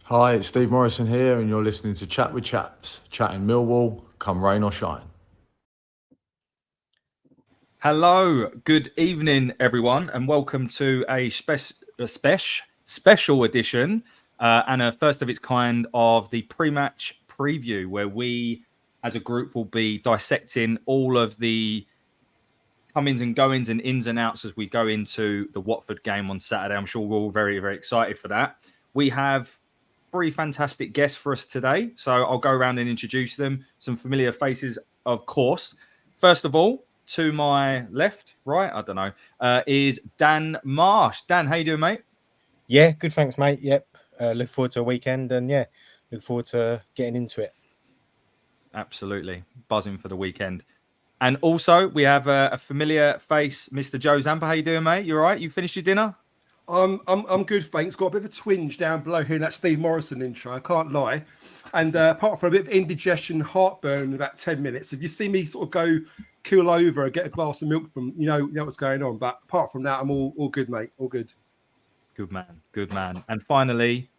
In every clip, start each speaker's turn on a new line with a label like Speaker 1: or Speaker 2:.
Speaker 1: Hi, it's Steve Morrison here, and you're listening to Chat with Chaps, chatting Millwall, come rain or shine.
Speaker 2: Hello, good evening, everyone, and welcome to a special edition and a first of its kind of the pre-match preview, where we, as a group, will be dissecting all of the comings and goings and ins and outs as we go into the Watford game on Saturday. I'm sure we're all very, very excited for that. We have three fantastic guests for us today, so I'll go around and introduce them. Some familiar faces, of course. First of all, to my left, right, I don't know, is Dan Marsh. Dan, how you doing, mate?
Speaker 3: Yeah, good, thanks, mate. Yep, look forward to a weekend, and yeah, look forward to getting into it.
Speaker 2: Absolutely, buzzing for the weekend. And also, we have a familiar face, Mr. Joe Zampa. How you doing, mate? You all right? You finished your dinner?
Speaker 4: I'm good, thanks. Got a bit of a twinge down below hearing that Steve Morrison intro. I can't lie. And apart from a bit of indigestion, heartburn in about 10 minutes, if you see me sort of go cool over and get a glass of milk from, you know what's going on. But apart from that, I'm all good, mate. All good.
Speaker 2: Good man. Good man. And finally,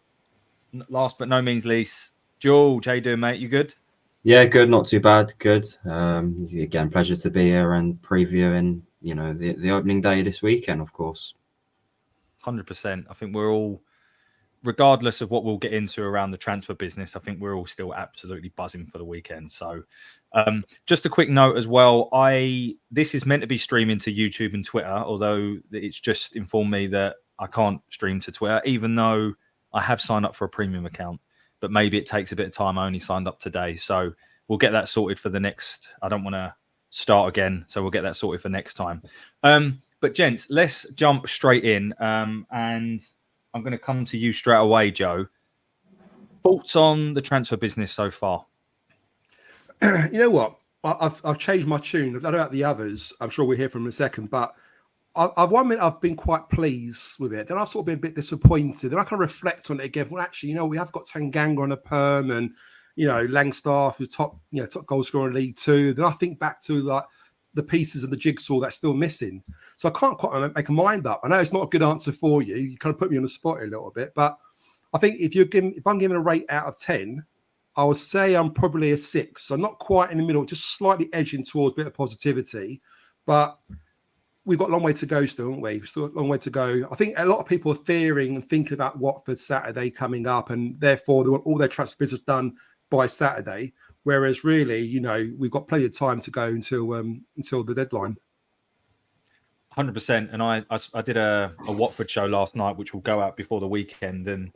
Speaker 2: last but no means least, George, how you doing, mate? You good?
Speaker 5: Yeah, good. Not too bad. Good. Again, pleasure to be here and previewing, the opening day this weekend, of course.
Speaker 2: 100%. I think we're all, regardless of what we'll get into around the transfer business, I think we're all still absolutely buzzing for the weekend. So just a quick note as well. This is meant to be streaming to YouTube and Twitter, although it's just informed me that I can't stream to Twitter, even though I have signed up for a premium account. But maybe it takes a bit of time. I only signed up today. So we'll get that sorted for the next. I don't want to start again. So we'll get that sorted for next time. But gents, let's jump straight in. And I'm going to come to you straight away, Joe. Thoughts on the transfer business so far?
Speaker 4: You know what? I've changed my tune. I don't know about the others. I'm sure we'll hear from in a second. But one minute I've been quite pleased with it. Then I've sort of been a bit disappointed. Then I can reflect on it again. Well, actually, we have got Tanganga on a perm, and Langstaff, who's top goal scorer in League Two. Then I think back to like the pieces of the jigsaw that's still missing. So I can't quite make a mind up. I know it's not a good answer for you. You kind of put me on the spot a little bit, but I think if I'm giving a rate out of 10, I would say I'm probably a 6. So not quite in the middle, just slightly edging towards a bit of positivity, but we've got a long way to go still, haven't we? We've still got a long way to go. I think a lot of people are fearing and thinking about Watford Saturday coming up, and therefore they want all their transfer business done by Saturday. Whereas really, we've got plenty of time to go until the deadline.
Speaker 2: 100%. And I did a Watford show last night, which will go out before the weekend, and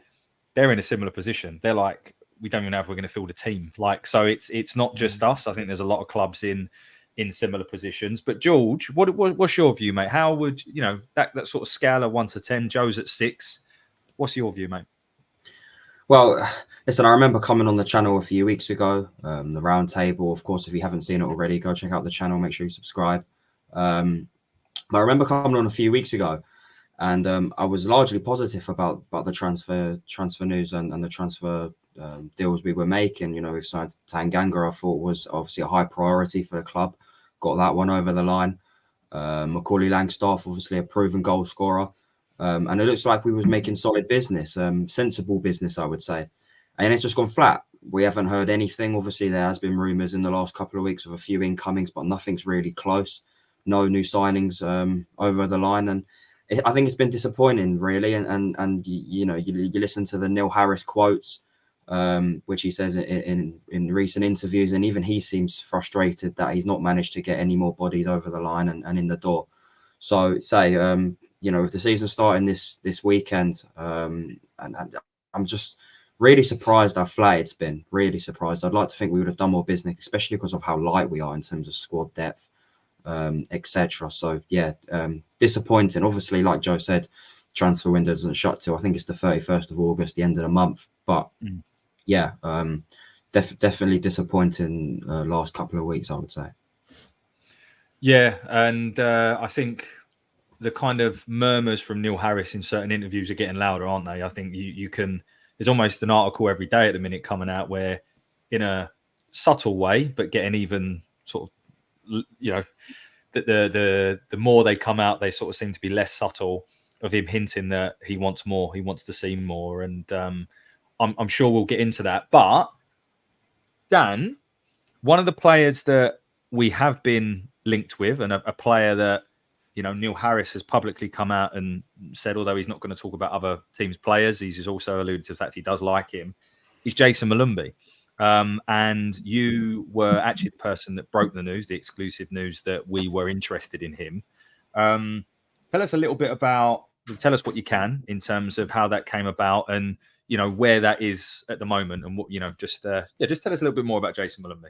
Speaker 2: they're in a similar position. They're like, we don't even know if we're going to field a team. So it's not just us. I think there's a lot of clubs in similar positions. But George, what's your view, mate? How would that sort of scale of 1 to 10? Joe's at 6. What's your view, mate?
Speaker 5: Well, listen, I remember coming on the channel a few weeks ago, the round table. Of course, if you haven't seen it already, go check out the channel. Make sure you subscribe. But I remember coming on a few weeks ago, and I was largely positive about the transfer news and the transfer deals we were making. We've signed Tanganga. I thought was obviously a high priority for the club. Got that one over the line. Macaulay Langstaff, obviously a proven goal scorer. And it looks like we was making solid business, sensible business, I would say. And it's just gone flat. We haven't heard anything. Obviously, there has been rumours in the last couple of weeks of a few incomings, but nothing's really close. No new signings over the line. And I think it's been disappointing, really. And you listen to the Neil Harris quotes, which he says in recent interviews, and even he seems frustrated that he's not managed to get any more bodies over the line and in the door. So with the season starting this weekend, and I'm just really surprised how flat it's been. Really surprised. I'd like to think we would have done more business, especially because of how light we are in terms of squad depth, etc. So yeah, disappointing. Obviously, like Joe said, transfer window doesn't shut till I think it's the 31st of August, the end of the month. But yeah, definitely disappointing last couple of weeks, I would say.
Speaker 2: Yeah, and I think the kind of murmurs from Neil Harris in certain interviews are getting louder, aren't they? I think you can. There's almost an article every day at the minute coming out where, in a subtle way, but getting even sort of, the more they come out, they sort of seem to be less subtle, of him hinting that he wants more, he wants to see more, and I'm sure we'll get into that. But Dan, one of the players that we have been linked with, and a player that, you know, Neil Harris has publicly come out and said, although he's not going to talk about other teams' players, he's also alluded to the fact he does like him, is Jason Molumby. And you were actually the person that broke the news, the exclusive news that we were interested in him. Tell us a little bit about, tell us what you can in terms of how that came about and, you know, where that is at the moment and what, you know, just tell us a little bit more about Jason Molumby.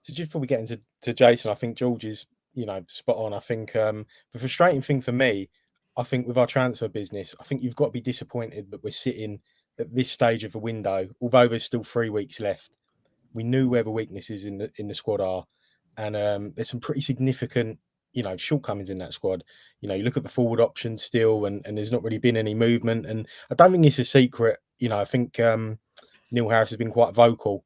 Speaker 3: So just before we get into Jason, I think George is, you know, spot on. I think the frustrating thing for me, I think with our transfer business, I think you've got to be disappointed that we're sitting at this stage of the window, although there's still 3 weeks left. We knew where the weaknesses in the squad are, and there's some pretty significant, you know, shortcomings in that squad. You know, you look at the forward options still, and there's not really been any movement. And I don't think it's a secret. You know, I think Neil Harris has been quite vocal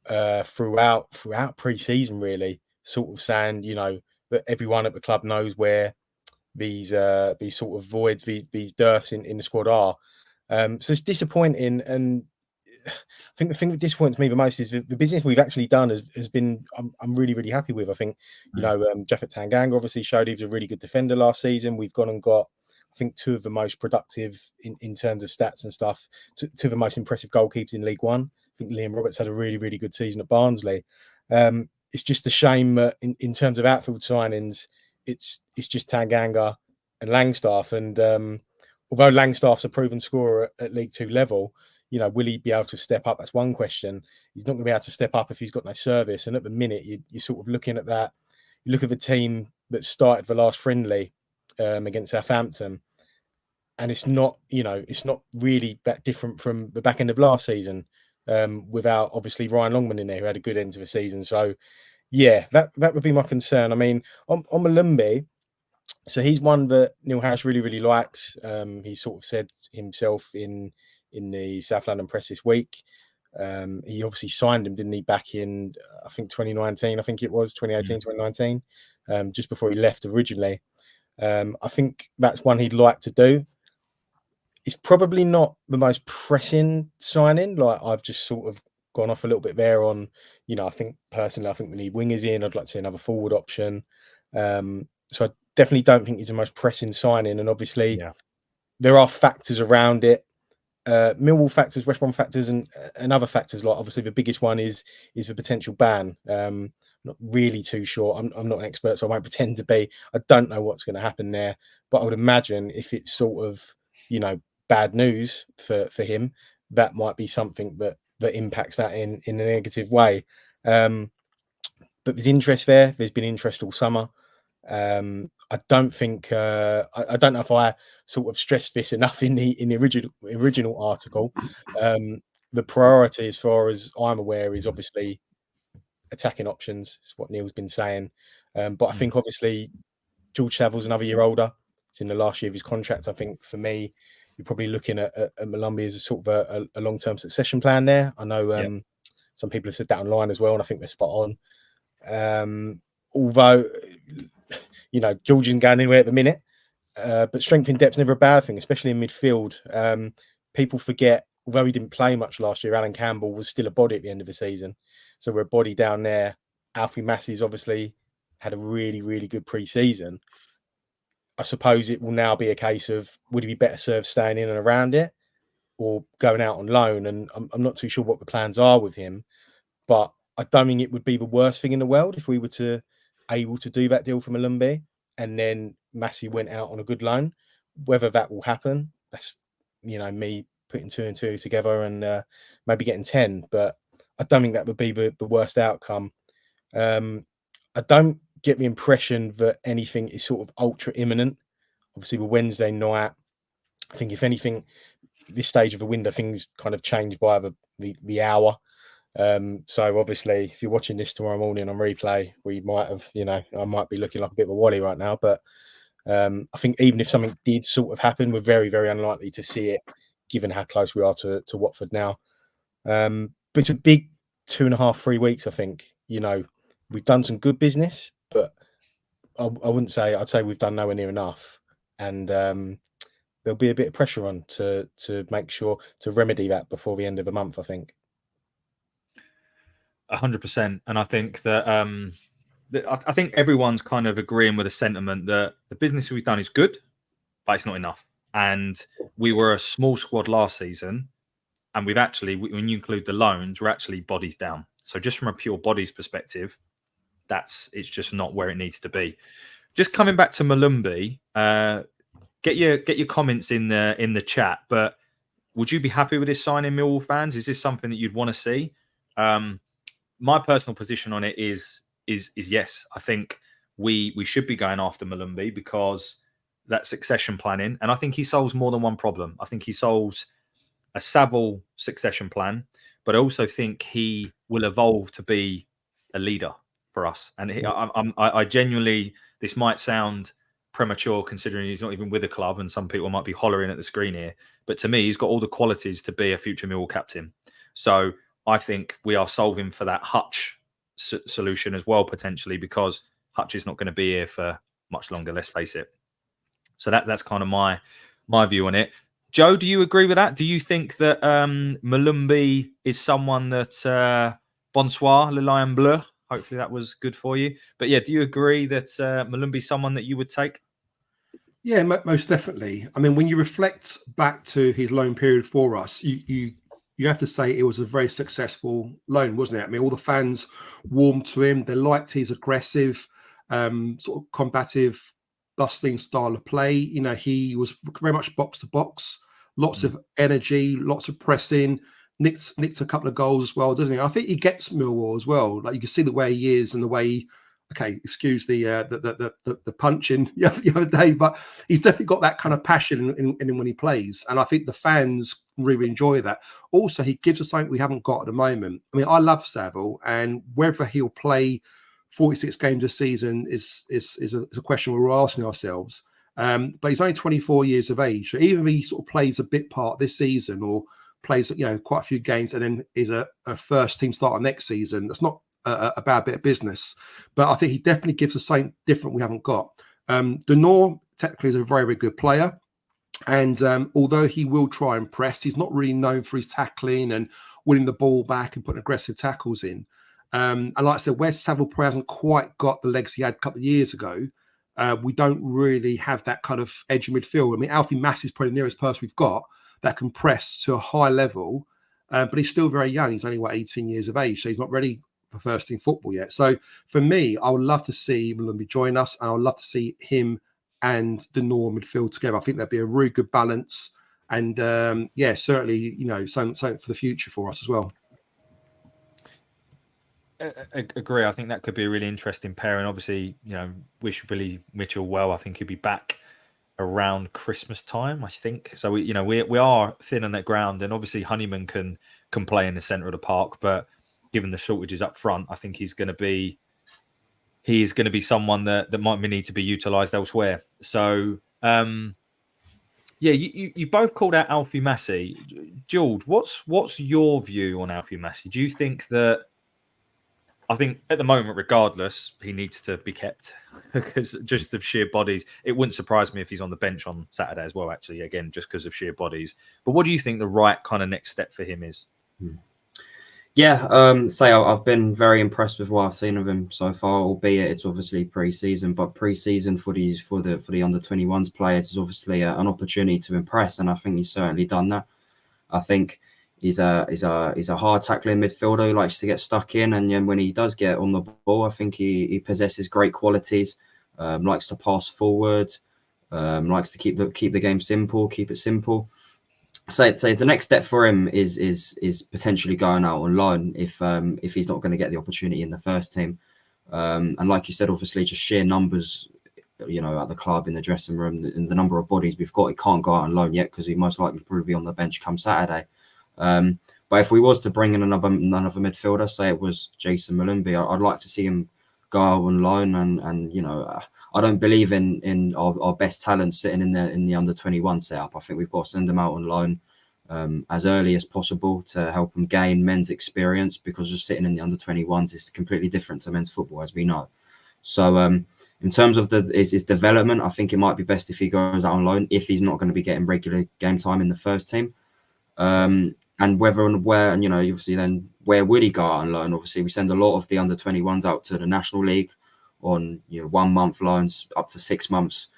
Speaker 3: throughout pre-season, really, sort of saying, you know, that everyone at the club knows where these sort of voids, these dearths in the squad are. So it's disappointing, and I think the thing that disappoints me the most is the business we've actually done has been I'm really, really happy with. I think, you know, Japhet Tanganga obviously showed he was a really good defender last season. We've gone and got, I think, 2 of the most productive in terms of stats and stuff, 2 of the most impressive goalkeepers in League One. I think Liam Roberts had a really, really good season at Barnsley. It's just a shame that in terms of outfield signings, it's just Tanganga and Langstaff. And although Langstaff's a proven scorer at League 2 level, you know, will he be able to step up? That's one question. He's not going to be able to step up if he's got no service. And at the minute, you're sort of looking at that. You look at the team that started the last friendly against Southampton, and it's not, you know, it's not really that different from the back end of last season, without obviously Ryan Longman in there, who had a good end to the season. So, yeah, that would be my concern. I mean, on Molumby, so he's one that Neil Harris really, really likes. He sort of said himself in the South London press this week. He obviously signed him, didn't he, back in, I think 2019, I think it was 2018, 2019, just before he left originally. I think that's one he'd like to do. It's probably not the most pressing signing. Like, I've just sort of gone off a little bit there on, you know, I think personally, I think we need wingers in. I'd like to see another forward option. So I definitely don't think he's the most pressing signing. And obviously, there are factors around it. Millwall factors, West Brom factors, and other factors. Like, obviously, the biggest one is the potential ban. Not really too sure. I'm not an expert, so I won't pretend to be. I don't know what's going to happen there, but I would imagine if it's sort of, you know, bad news for him, that might be something that impacts that in a negative way. But there's interest there. There's been interest all summer. I don't think I don't know if I sort of stressed this enough in the original article. The priority, as far as I'm aware, is obviously attacking options. It's what Neil's been saying. But I think obviously George Saville's another year older. It's in the last year of his contract. I think for me, you're probably looking at Molumby as a sort of a long-term succession plan there. I know some people have said that online as well, and I think they're spot on. Although, you know, George isn't going anywhere at the minute, but strength in depth is never a bad thing, especially in midfield. People forget, although he didn't play much last year, Alan Campbell was still a body at the end of the season. So we're a body down there. Alfie Massey's obviously had a really, really good pre-season. I suppose it will now be a case of, would he be better served staying in and around it or going out on loan? And I'm not too sure what the plans are with him, but I don't think it would be the worst thing in the world if we were able to do that deal for Molumby and then Massey went out on a good loan. Whether that will happen, that's, you know, me putting 2 and 2 together and maybe getting 10, but I don't think that would be the worst outcome. I don't get the impression that anything is sort of ultra imminent. Obviously, with Wednesday night, I think if anything, this stage of the window, things kind of change by the hour. So obviously, if you're watching this tomorrow morning on replay, we might have, you know, I might be looking like a bit of a wally right now. But I think even if something did sort of happen, we're very, very unlikely to see it, given how close we are to Watford now. But it's a big 2.5, 3 weeks. I think, you know, we've done some good business, but I wouldn't say, I'd say we've done nowhere near enough. And there'll be a bit of pressure on to make sure to remedy that before the end of the month, I think.
Speaker 2: 100%. And I think that I think everyone's kind of agreeing with the sentiment that the business we've done is good, but it's not enough. And we were a small squad last season, and we've actually, when you include the loans, we're actually bodies down. So just from a pure bodies perspective, it's just not where it needs to be. Just coming back to Molumby, get your comments in the chat. But would you be happy with this signing, Millwall fans? Is this something that you'd want to see? My personal position on it is yes. I think we should be going after Molumby because that succession planning, and I think he solves more than one problem. I think he solves a Savile succession plan, but I also think he will evolve to be a leader for us. And I genuinely, this might sound premature considering he's not even with the club, and some people might be hollering at the screen here, but to me, he's got all the qualities to be a future Millwall captain. So I think we are solving for that Hutch solution as well, potentially, because Hutch is not going to be here for much longer, let's face it. So that's kind of my view on it. Joe, do you agree with that? Do you think that Molumby is someone that bonsoir, le lion bleu? Hopefully that was good for you. But yeah, do you agree that Molumby is someone that you would take?
Speaker 4: Yeah, most definitely. I mean, when you reflect back to his loan period for us, you have to say it was a very successful loan, wasn't it? I mean, all the fans warmed to him. They liked his aggressive, sort of combative, bustling style of play. You know, he was very much box to box, lots of energy, lots of pressing, nicked a couple of goals as well, doesn't he? I think he gets Millwall as well. Like, you can see the way he is and the way he, okay, excuse the punching the other day, but he's definitely got that kind of passion in when he plays. And I think the fans really enjoy that. Also, he gives us something we haven't got at the moment. I mean, I love Savile, and whether he'll play 46 games a season is a question we're asking ourselves. But he's only 24 years of age. So even if he sort of plays a bit part this season or plays, quite a few games and then is a first team starter next season, that's not a bad bit of business. But I think he definitely gives us something different we haven't got. Denor technically is a very, very good player. And although he will try and press, he's not really known for his tackling and winning the ball back and putting aggressive tackles in. And like I said, where Savile hasn't quite got the legs he had a couple of years ago, we don't really have that kind of edge in midfield. I mean, Alfie Massey is probably the nearest person we've got that can press to a high level, but he's still very young. He's only, 18 years of age, so he's not ready for first team football yet. So for me, I would love to see Molumby join us, and I would love to see him and Denor midfield together. I think that'd be a really good balance, and certainly, something for the future for us as well.
Speaker 2: Agree. I think that could be a really interesting pairing. Obviously, wish Billy Mitchell well. I think he'll be back around Christmas time, I think. So we are thin on that ground, and obviously Honeyman can play in the centre of the park, but given the shortages up front, I think he's going to be someone that might need to be utilised elsewhere. So you both called out Alfie Massey. George, what's your view on Alfie Massey? Do you think that? I think at the moment, regardless, he needs to be kept because just of sheer bodies. It wouldn't surprise me if he's on the bench on Saturday as well, actually, again, just because of sheer bodies. But what do you think the right kind of next step for him is?
Speaker 5: Yeah, I've been very impressed with what I've seen of him so far, albeit it's obviously pre-season, but pre-season for the under-21s players is obviously an opportunity to impress, and I think he's certainly done that. I think he's a hard tackling midfielder who likes to get stuck in, and then when he does get on the ball, I think he possesses great qualities. Likes to pass forward, likes to keep the game simple, keep it simple. So the next step for him is potentially going out on loan if he's not going to get the opportunity in the first team. And like you said, obviously just sheer numbers, at the club, in the dressing room, and the number of bodies we've got, he can't go out on loan yet because he most likely probably be on the bench come Saturday. But if we was to bring in another midfielder, say it was Jason Molumby, I'd like to see him go out on loan. And I don't believe in our best talent sitting in the under-21 setup. I think we've got to send them out on loan as early as possible to help them gain men's experience, because just sitting in the under-21s is completely different to men's football, as we know. So in terms of his development, I think it might be best if he goes out on loan if he's not going to be getting regular game time in the first team. And whether and where, and obviously then where would he go out on loan? Obviously, we send a lot of the under-21s out to the National League on 1 month loans up to 6 months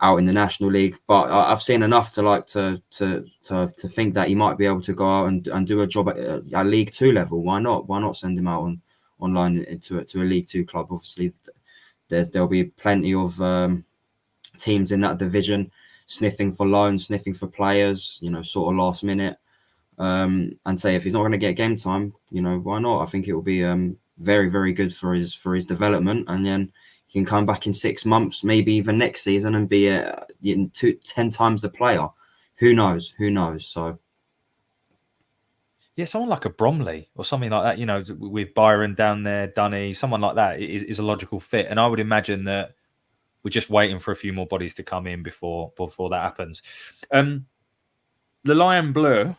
Speaker 5: out in the National League. But I've seen enough to think that he might be able to go out and do a job at League Two level. Why not? Why not send him out on loan into a League Two club? Obviously, there'll be plenty of teams in that division sniffing for loans, sniffing for players, sort of last minute. And say if he's not going to get game time, why not? I think it will be very, very good for his development, and then he can come back in 6 months, maybe even next season, and be 10 times the player. Who knows? So
Speaker 2: yeah, someone like a Bromley or something like that, with Byron down there, Dunny, someone like that is a logical fit. And I would imagine that we're just waiting for a few more bodies to come in before that happens. The Lion Bleu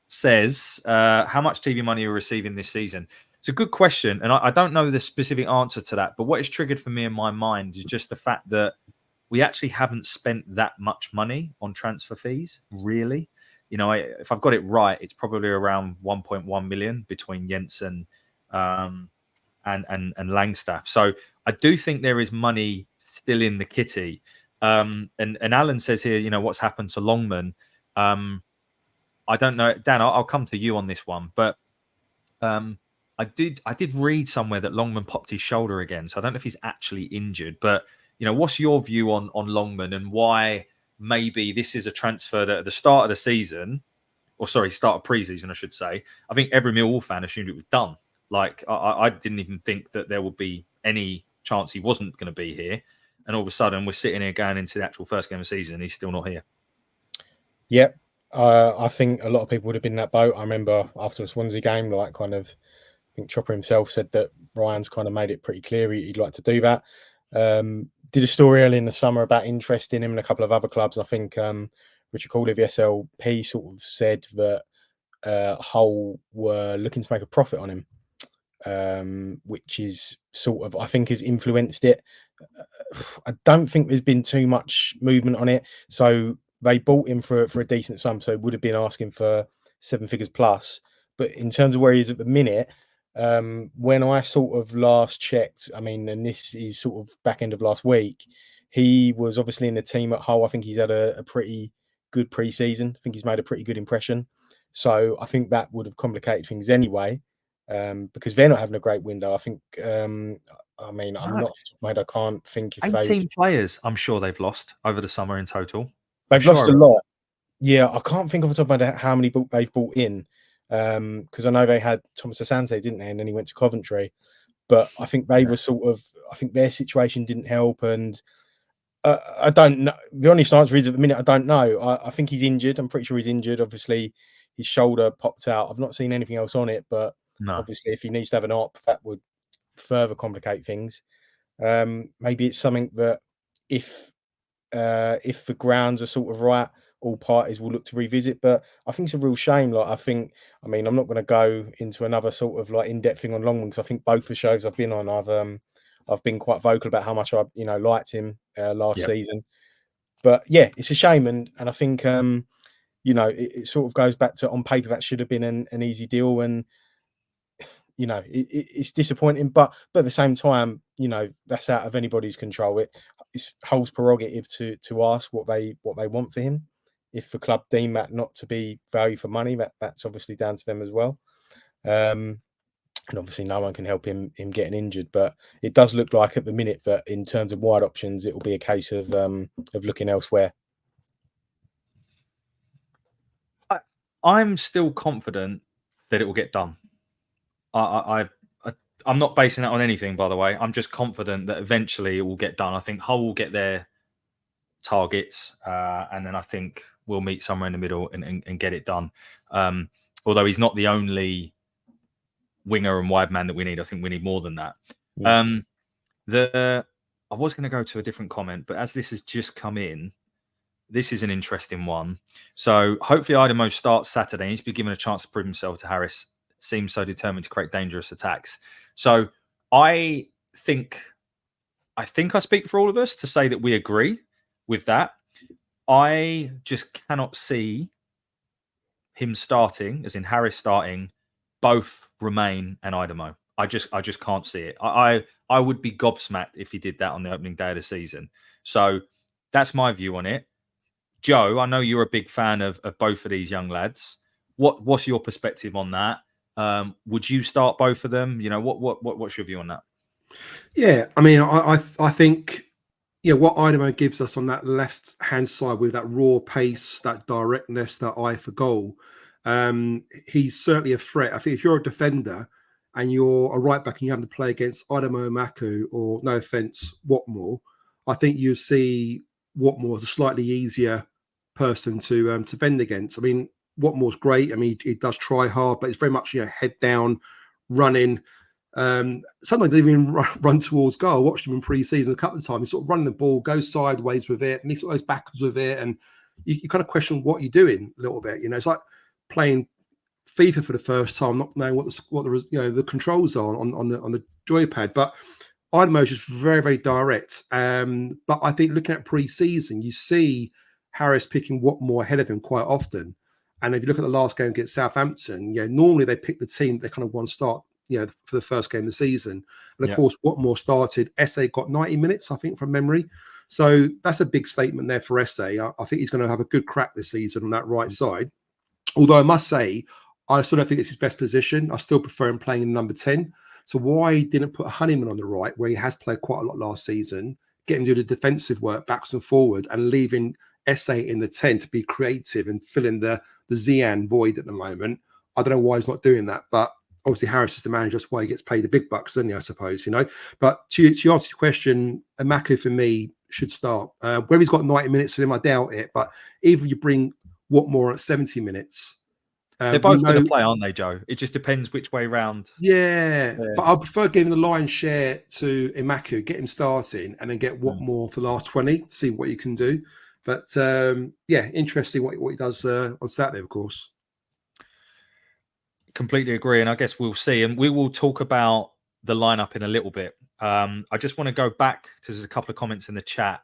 Speaker 2: says, how much TV money are you receiving this season? It's a good question, and I don't know the specific answer to that, but what is triggered for me in my mind is just the fact that we actually haven't spent that much money on transfer fees, really. If I've got it right, it's probably around 1.1 million between Jensen and Langstaff. So I do think there is money still in the kitty. And Alan says here, what's happened to Longman? I don't know, Dan. I'll come to you on this one, but I did read somewhere that Longman popped his shoulder again, so I don't know if he's actually injured. But what's your view on Longman, and why maybe this is a transfer that at the start of the season, start of pre-season, I should say, I think every Millwall fan assumed it was done. Like I didn't even think that there would be any chance he wasn't going to be here, and all of a sudden we're sitting here going into the actual first game of the season, and he's still not here.
Speaker 3: Yep. I think a lot of people would have been in that boat. I remember after the Swansea game, I think Chopper himself said that Ryan's kind of made it pretty clear he'd like to do that. Did a story early in the summer about interest in him and a couple of other clubs. I think Richard Cawley of the SLP sort of said that Hull were looking to make a profit on him, which is sort of, I think, has influenced it. I don't think there's been too much movement on it. So they bought him for a decent sum, so would have been asking for 7 figures plus. But in terms of where he is at the minute, when I sort of last checked, and this is sort of back end of last week, he was obviously in the team at Hull. I think he's had a pretty good pre-season. I think he's made a pretty good impression. So I think that would have complicated things anyway, because they're not having a great window. I think, I'm not, mate, I can't think if
Speaker 2: 18 players, I'm sure they've lost over the summer in total.
Speaker 3: They've lost a lot. Yeah, I can't think off the top of my head how many they've bought in, because I know they had Thomas Asante, didn't they? And then he went to Coventry. But I think they were I think their situation didn't help. And I don't know. The honest answer is at the minute, I don't know. I think he's injured. I'm pretty sure he's injured. Obviously, his shoulder popped out. I've not seen anything else on it. But obviously, if he needs to have an op, that would further complicate things. Maybe it's something that if the grounds are sort of right, all parties will look to revisit. But I think it's a real shame. I'm not going to go into another sort of in-depth thing on Longman, because I think both the shows I've been on, I've been quite vocal about how much I liked him last season. But yeah, it's a shame, and I think it sort of goes back to, on paper, that should have been an easy deal, and it's disappointing, but at the same time, that's out of anybody's control. It's Hull's prerogative to ask what they want for him. If the club deem that not to be value for money, that's obviously down to them as well. And obviously no one can help him getting injured, but it does look like at the minute that in terms of wide options, it will be a case of looking elsewhere.
Speaker 2: I'm still confident that it will get done. I'm not basing that on anything, by the way. I'm just confident that eventually it will get done. I think Hull will get their targets, and then I think we'll meet somewhere in the middle and get it done. Although he's not the only winger and wide man that we need. I think we need more than that. I was going to go to a different comment, but as this has just come in, this is an interesting one. So hopefully Idemo starts Saturday. He's been given a chance to prove himself to Harris. Seems so determined to create dangerous attacks. So I think I think I speak for all of us to say that we agree with that. I just cannot see him starting, as in Harris starting, both Romain and Idemo. I just can't see it. I would be gobsmacked if he did that on the opening day of the season. So that's my view on it. Joe, I know you're a big fan of both of these young lads. What's your perspective on that? Would you start both of them? You know, what's your view on that?
Speaker 4: Yeah, I mean, I think, yeah, what Idemo gives us on that left hand side with that raw pace, that directness, that eye for goal, he's certainly a threat. I think if you're a defender and you're a right back and you have to play against Idemo Maku or, no offense, Watmore, I think you see Watmore as a slightly easier person to defend against. I mean, Watmore's great. I mean, he does try hard, but it's very much, you know, head down, running. Sometimes they even run towards goal. I watched him in pre-season a couple of times. He's sort of running the ball, goes sideways with it, and he sort of goes backwards with it, and you kind of question what you're doing a little bit. You know, it's like playing FIFA for the first time, not knowing what the you know, the controls are on the joypad. But Idemo is just very, very direct. But I think looking at pre-season, you see Harris picking Watmore ahead of him quite often. And if you look at the last game against Southampton, yeah, normally they pick the team they kind of want to start, you know, for the first game of the season. And of course, Watmore started. SA got 90 minutes, I think, from memory. So that's a big statement there for SA. I think he's going to have a good crack this season on that right side. Although I must say, I still don't think it's his best position. I still prefer him playing in number 10. So why he didn't put Honeyman on the right, where he has played quite a lot last season, get him to do the defensive work backwards and forward, and leaving SA in the 10 to be creative and fill in the Zian void at the moment. I don't know why he's not doing that, but obviously Harris is the manager. That's why he gets paid the big bucks, doesn't he, I suppose, you know. But to answer your question, Amaku for me should start. Whether he's got 90 minutes in him, I doubt it. But even you bring Watmore at 70 minutes.
Speaker 2: They're both going to play, aren't they, Joe? It just depends which way round.
Speaker 4: Yeah, but I prefer giving the lion's share to Imaku, get him starting, and then get Watmore for the last 20, see what you can do. But yeah, interesting what he does on Saturday, of course.
Speaker 2: Completely agree, and I guess we'll see, and we will talk about the lineup in a little bit. I just want to go back to there's a couple of comments in the chat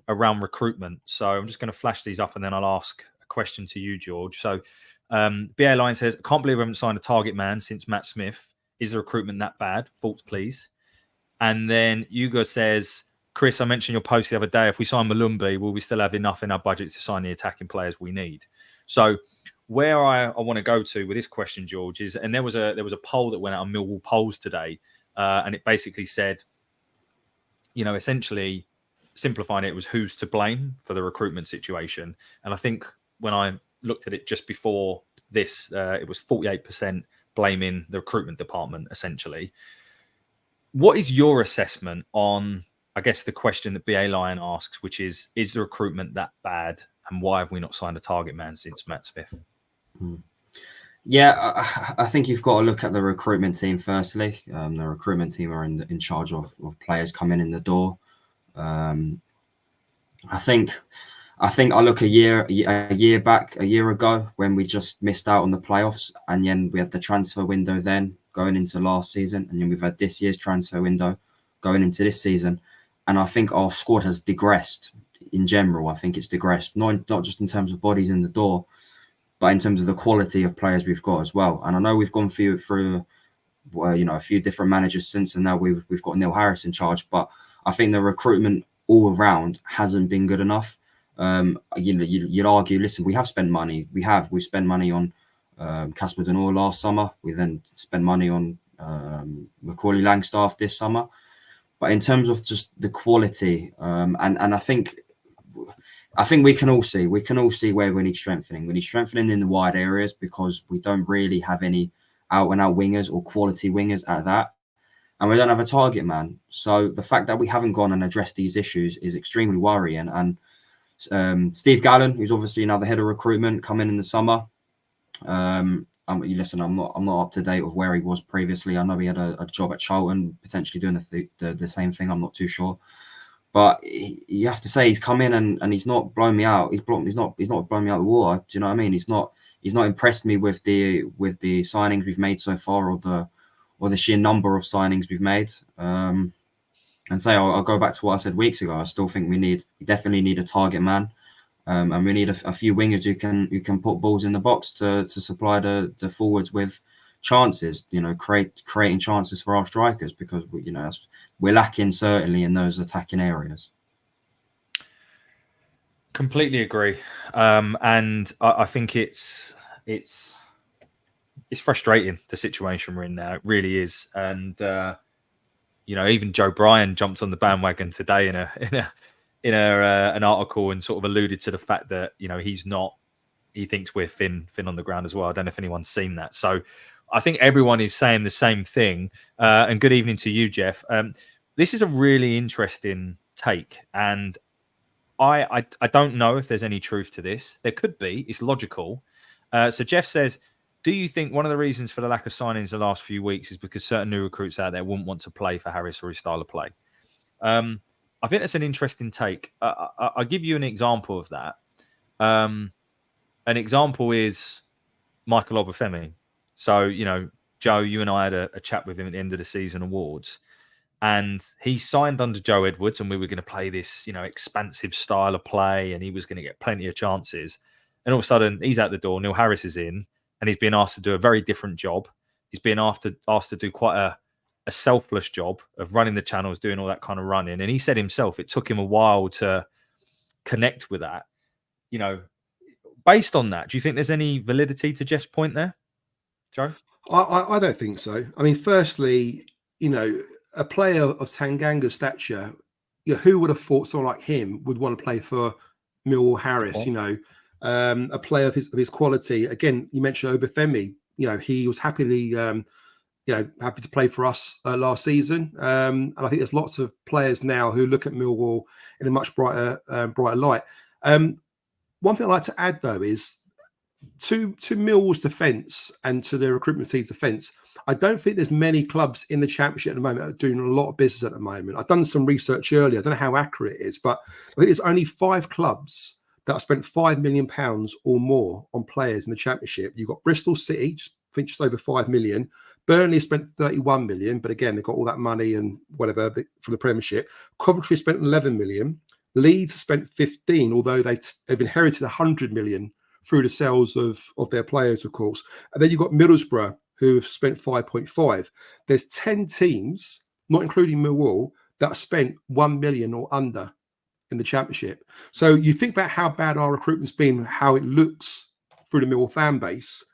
Speaker 2: around recruitment, so I'm just going to flash these up, and then I'll ask a question to you, George. So BA Line says, "Can't believe we haven't signed a target man since Matt Smith. Is the recruitment that bad? Thoughts, please." And then Hugo says, "Chris, I mentioned your post the other day. If we sign Molumby, will we still have enough in our budget to sign the attacking players we need?" So where I want to go to with this question, George, is, and there was a poll that went out on Millwall Polls today, and it basically said, you know, essentially simplifying it, was who's to blame for the recruitment situation. And I think when I looked at it just before this, it was 48% blaming the recruitment department, essentially. What is your assessment on, I guess, the question that BA Lion asks, which is the recruitment that bad, and why have we not signed a target man since Matt Smith?
Speaker 5: Yeah, I think you've got to look at the recruitment team firstly. The recruitment team are in charge of players coming in the door. I think I look a year back, a year ago, when we just missed out on the playoffs, and then we had the transfer window then going into last season, and then we've had this year's transfer window going into this season, and I think our squad has digressed in general. I think it's digressed, not just in terms of bodies in the door, but in terms of the quality of players we've got as well. And I know we've gone through a few different managers since, and now we've got Neil Harris in charge, but I think the recruitment all around hasn't been good enough. You'd argue, listen, we have spent money. We've spent money on Casper Denor last summer. We then spent money on Macaulay Langstaff this summer. But in terms of just the quality, and I think we can all see where we need strengthening. We need strengthening in the wide areas, because we don't really have any out-and-out wingers or quality wingers at that. And we don't have a target man. So the fact that we haven't gone and addressed these issues is extremely worrying. And Steve Gallen, who's obviously another head of recruitment, coming in the summer. Listen, I'm not up to date of where he was previously. I know he had a job at Charlton, potentially doing the same thing. I'm not too sure. But you have to say he's come in and he's not blown me out. He's not blown me out of the water. Do you know what I mean? He's not impressed me with the signings we've made so far, or the sheer number of signings we've made. And say I'll go back to what I said weeks ago. I still think we definitely need a target man, and we need a few wingers who can put balls in the box to supply the forwards with chances. Creating chances for our strikers, because we're lacking certainly in those attacking areas.
Speaker 2: Completely agree, and I think it's frustrating, the situation we're in now. It really is, and even Joe Bryan jumped on the bandwagon today in an article and sort of alluded to the fact that he thinks we're thin on the ground as well. I don't know if anyone's seen that. So I think everyone is saying the same thing. And good evening to you, Jeff. This is a really interesting take, and I don't know if there's any truth to this. There could be. It's logical. So Jeff says, do you think one of the reasons for the lack of signings the last few weeks is because certain new recruits out there wouldn't want to play for Harris or his style of play? I think that's an interesting take. I'll give you an example of that. An example is Michael Obafemi. So, Joe, you and I had a chat with him at the end of the season awards. And he signed under Joe Edwards, and we were going to play this, expansive style of play, and he was going to get plenty of chances. And all of a sudden, he's out the door. Neil Harris is in, and he's being asked to do a very different job. He's being asked to do quite a selfless job of running the channels, doing all that kind of running. And he said himself, it took him a while to connect with that. Based on that, do you think there's any validity to Jeff's point there, Joe?
Speaker 4: I don't think so. I mean, firstly, a player of Tanganga's stature, who would have thought someone like him would want to play for Millwall Harris? Okay. A player of his quality. Again, you mentioned Obafemi. He was happy to play for us last season. And I think there's lots of players now who look at Millwall in a much brighter light. One thing I'd like to add, though, is to Millwall's defence and to the recruitment team's defence, I don't think there's many clubs in the Championship at the moment that are doing a lot of business at the moment. I've done some research earlier. I don't know how accurate it is, but I think there's only 5 clubs that have spent £5 million or more on players in the Championship. You've got Bristol City, just over 5 million. Burnley spent 31 million, but again, they've got all that money and whatever from the Premiership. Coventry spent 11 million. Leeds spent 15, although they've inherited 100 million through the sales of their players, of course. And then you've got Middlesbrough, who have spent 5.5. There's 10 teams, not including Millwall, that have spent 1 million or under in the Championship. So you think about how bad our recruitment's been, how it looks through the Millwall fan base.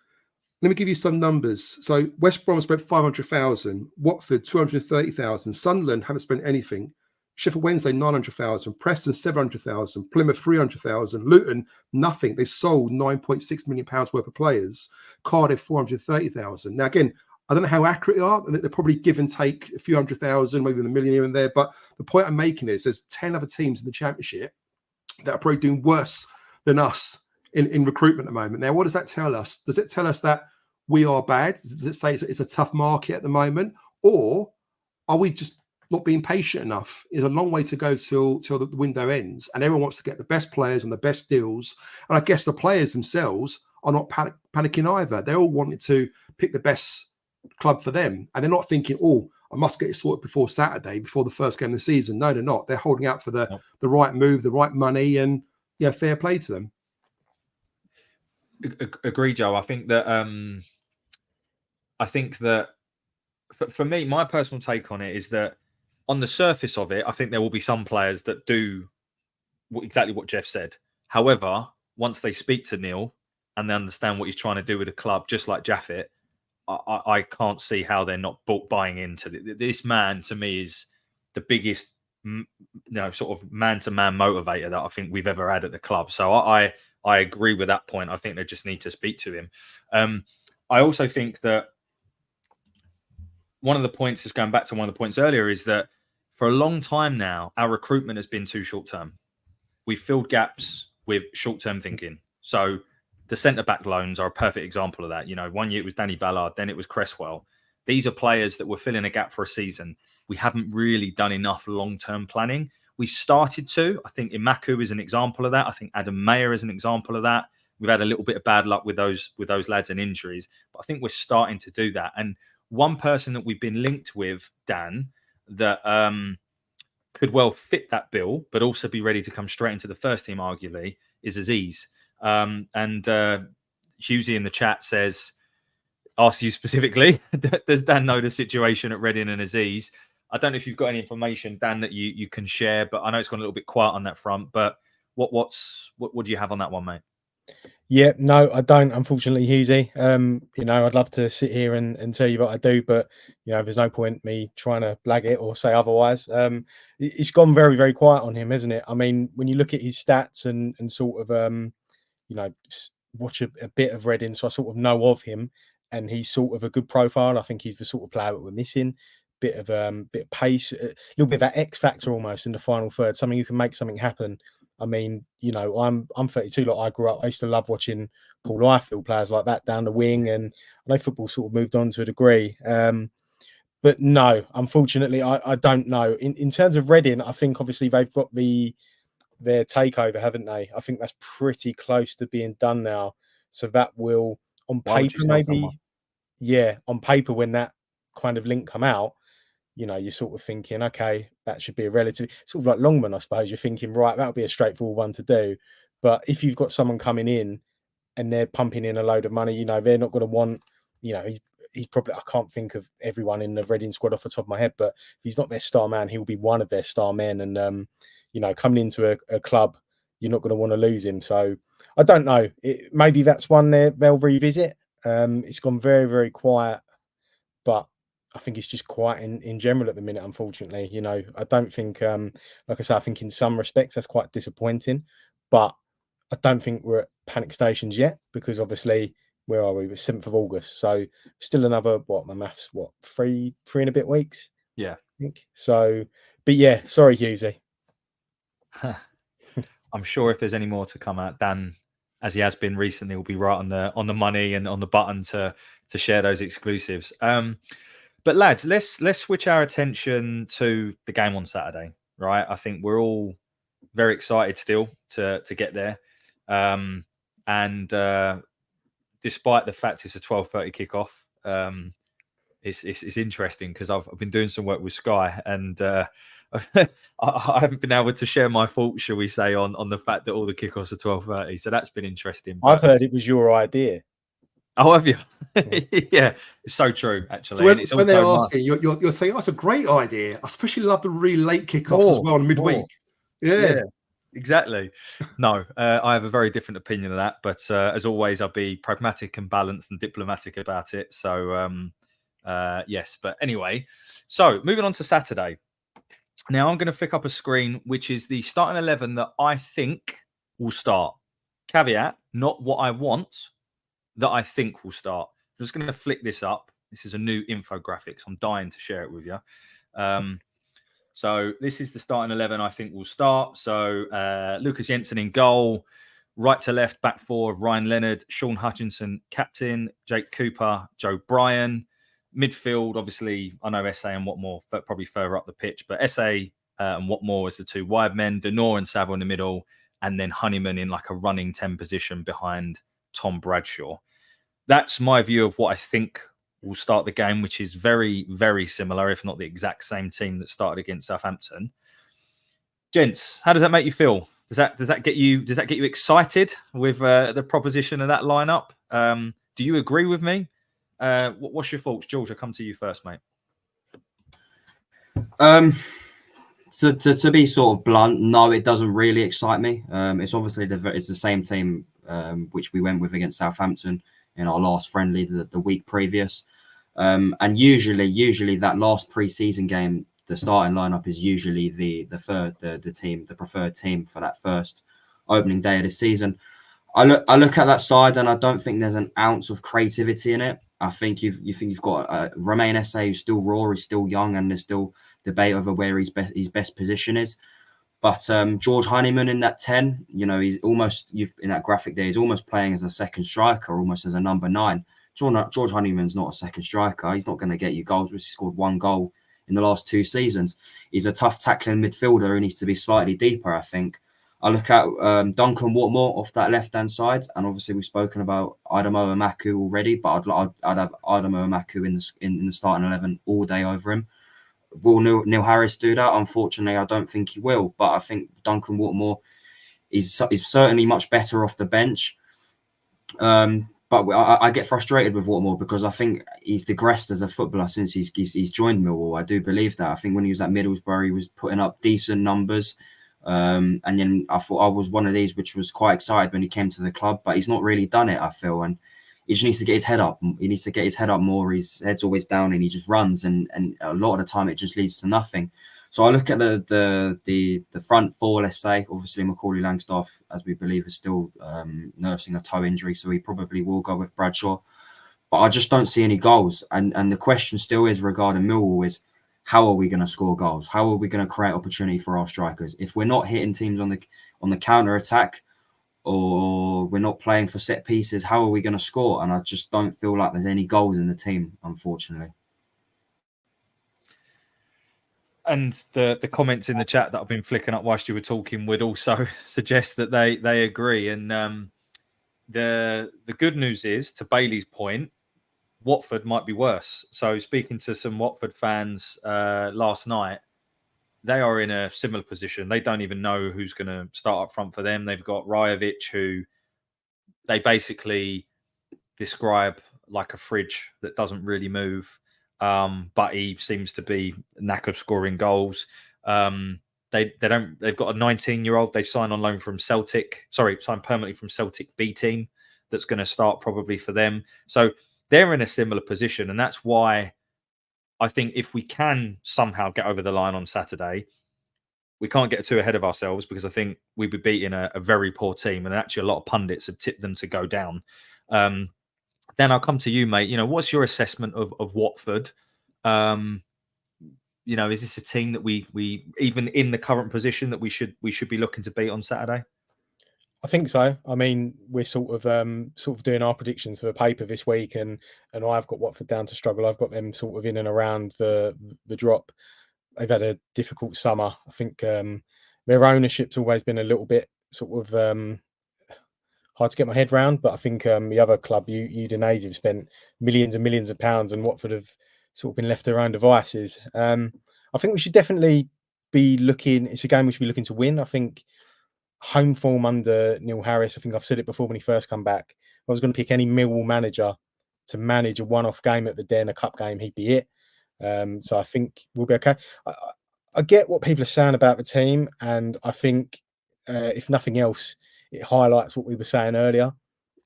Speaker 4: Let me give you some numbers. So West Brom spent 500,000, Watford 230,000, Sunderland haven't spent anything, Sheffield Wednesday 900,000, Preston 700,000, Plymouth 300,000, Luton nothing. They sold £9.6 million worth of players. Cardiff 430,000. Now again, I don't know how accurate they are. They're probably give and take a few 100,000, maybe a million here and there. But the point I'm making is there's 10 other teams in the Championship that are probably doing worse than us in recruitment at the moment. Now, what does that tell us? Does it tell us that we are bad? Does it say it's a tough market at the moment? Or are we just not being patient enough? It's a long way to go till the window ends, and everyone wants to get the best players and the best deals. And I guess the players themselves are not panicking either. They're all wanting to pick the best club for them, and they're not thinking, "Oh, I must get it sorted before Saturday, before the first game of the season." No, they're not. They're holding out for the right move, the right money, and fair play to them.
Speaker 2: Agree, Joe. I think that for me, my personal take on it is that on the surface of it, I think there will be some players that do exactly what Jeff said. However, once they speak to Neil and they understand what he's trying to do with the club, just like Jaffet, I can't see how they're not buying into this man. To me, is the biggest, sort of man-to-man motivator that I think we've ever had at the club. So I agree with that point. I think they just need to speak to him. I also think that one of the points, is going back to one of the points earlier, is that for a long time now, our recruitment has been too short-term. We've filled gaps with short-term thinking. So the centre-back loans are a perfect example of that. 1 year it was Danny Ballard, then it was Cresswell. These are players that were filling a gap for a season. We haven't really done enough long-term planning. We've started to. I think Imaku is an example of that. I think Adam Mayer is an example of that. We've had a little bit of bad luck with those lads and injuries, but I think we're starting to do that. And one person that we've been linked with, Dan, that could well fit that bill, but also be ready to come straight into the first team, arguably, is Azeez. Hughesy in the chat says, ask you specifically, does Dan know the situation at Reading and Azeez? I don't know if you've got any information, Dan, that you can share, but I know it's gone a little bit quiet on that front. But what do you have on that one, mate?
Speaker 3: Yeah, no, I don't, unfortunately, Hughesy. I'd love to sit here and tell you what I do, but there's no point me trying to blag it or say otherwise. It's gone very, very quiet on him, hasn't it? I mean, when you look at his stats and sort of watch a bit of Reading, so I sort of know of him, and he's sort of a good profile. I think he's the sort of player that we're missing. Bit of pace, a little bit of that X factor almost in the final third. Something you can make something happen. I mean, I'm 32. Like I grew up, I used to love watching Paul Ifield, players like that down the wing, and I know football sort of moved on to a degree. But no, unfortunately, I don't know. In terms of Reading, I think obviously they've got their takeover, haven't they? I think that's pretty close to being done now. So that will, on paper, maybe, on paper, when that kind of link come out, you're sort of thinking, okay, that should be a relative, sort of like Longman, I suppose. You're thinking, right, that'll be a straightforward one to do. But if you've got someone coming in and they're pumping in a load of money, they're not going to want, he's probably, I can't think of everyone in the Reading squad off the top of my head, but if he's not their star man, he'll be one of their star men. And, coming into a club, you're not going to want to lose him. So I don't know. Maybe that's one they'll revisit. It's gone very, very quiet, but I think it's just quiet in general at the minute, unfortunately. I don't think, like I say, I think in some respects that's quite disappointing, but I don't think we're at panic stations yet, because obviously, where are we? We're 7th of August. So still another, my maths, three and a bit weeks?
Speaker 2: Yeah.
Speaker 3: I think. So, but yeah, sorry, Hughesy.
Speaker 2: I'm sure if there's any more to come out, Dan, as he has been recently, will be right on the money and on the button to share those exclusives. But lads, let's switch our attention to the game on Saturday, right? I think we're all very excited still to get there, and despite the fact it's a 12:30 kickoff, it's interesting because I've been doing some work with Sky, and I haven't been able to share my thoughts, shall we say, on the fact that all the kickoffs are 12:30. So that's been interesting.
Speaker 3: I've heard it was your idea.
Speaker 2: Oh, have you? Yeah, it's so true, actually.
Speaker 4: So when they're asking, you're saying, that's a great idea. I especially love the really late kickoffs as well, midweek. Yeah,
Speaker 2: exactly. No, I have a very different opinion of that. But as always, I'll be pragmatic and balanced and diplomatic about it. So, yes. But anyway, so moving on to Saturday. Now, I'm going to flick up a screen, which is the starting 11 that I think will start. Caveat, not what I want, that I think will start. I'm just going to flick this up. This is a new infographic, so I'm dying to share it with you. So this is the starting 11 I think will start. So Lucas Jensen in goal, right to left, back four of Ryan Leonard, Sean Hutchinson, captain, Jake Cooper, Joe Bryan. Midfield, obviously, I know SA and Watmore probably further up the pitch, but SA and Watmore as the two wide men, Denor and Saville in the middle, and then Honeyman in like a running 10 position behind Tom Bradshaw. That's my view of what I think will start the game, which is very, very similar, if not the exact same team that started against Southampton. Gents, how does that make you feel? Does that get you excited with the proposition of that lineup? Do you agree with me? What's your thoughts, George? I'll come to you first, mate.
Speaker 5: So to be sort of blunt, no, it doesn't really excite me. It's obviously it's the same team which we went with against Southampton in our last friendly the week previous, and usually that last pre-season game, the starting lineup is usually the preferred team for that first opening day of the season. I look at that side and I don't think there's an ounce of creativity in it. I think you've got Romain SA, who's still raw, he's still young, and there's still debate over where his best position is. But George Honeyman in that 10, he's almost in that graphic there, he's almost playing as a second striker, almost as a number 9. George Honeyman's not a second striker. He's not going to get you goals. He scored 1 goal in the last 2 seasons. He's a tough tackling midfielder who needs to be slightly deeper, I think. I look at Duncan Watmore off that left-hand side, and obviously we've spoken about Adamo Amaku already, but I'd have Adamo Amaku in the starting 11 all day over him. will Neil Harris do that? Unfortunately, I don't think he will. But I think Duncan Watermore is certainly much better off the bench. But I get frustrated with Watermore because I think he's digressed as a footballer since he's joined Millwall. I do believe that. I think when he was at Middlesbrough, he was putting up decent numbers. And then I thought I was one of these which was quite excited when he came to the club, but he's not really done it, I feel. And he just needs to get his head up. He needs to get his head up more. His head's always down and he just runs. And a lot of the time it just leads to nothing. So I look at the front four, let's say. Obviously, Macaulay Langstaff, as we believe, is still nursing a toe injury, so he probably will go with Bradshaw. But I just don't see any goals. And the question still is regarding Millwall is, how are we going to score goals? How are we going to create opportunity for our strikers? If we're not hitting teams on the counter attack, or we're not playing for set pieces, how are we going to score? And I just don't feel like there's any goals in the team, unfortunately.
Speaker 2: And the comments in the chat that I've been flicking up whilst you were talking would also suggest that they agree. And the good news is, to Bailey's point, Watford might be worse. So speaking to some Watford fans last night, they are in a similar position. They don't even know who's going to start up front for them. They've got Rajovic, who they basically describe like a fridge that doesn't really move. But he seems to be a knack of scoring goals. They've got a 19-year-old they signed on loan from Celtic. Signed permanently from Celtic B team that's going to start probably for them. So they're in a similar position. And that's why I think if we can somehow get over the line on Saturday, we can't get too ahead of ourselves, because I think we'd be beating a very poor team. And actually a lot of pundits have tipped them to go down. Then I'll come to you, mate. You know, what's your assessment of Watford? You know, is this a team that we even in the current position that we should be looking to beat on Saturday?
Speaker 3: I think so. I mean, we're sort of doing our predictions for the paper this week, and I've got Watford down to struggle. I've got them sort of in and around the drop. They've had a difficult summer. I think their ownership's always been a little bit sort of hard to get my head round, but I think the other club, Udinese, have spent millions and millions of pounds, and Watford have sort of been left to their own devices. I think we should definitely be looking. It's a game we should be looking to win. I think home form under Neil Harris, I think I've said it before when he first come back, if I was going to pick any Millwall manager to manage a one-off game at the Den, a cup game, he'd be it. So I think we'll be okay. I get what people are saying about the team, and I think if nothing else, it highlights what we were saying earlier,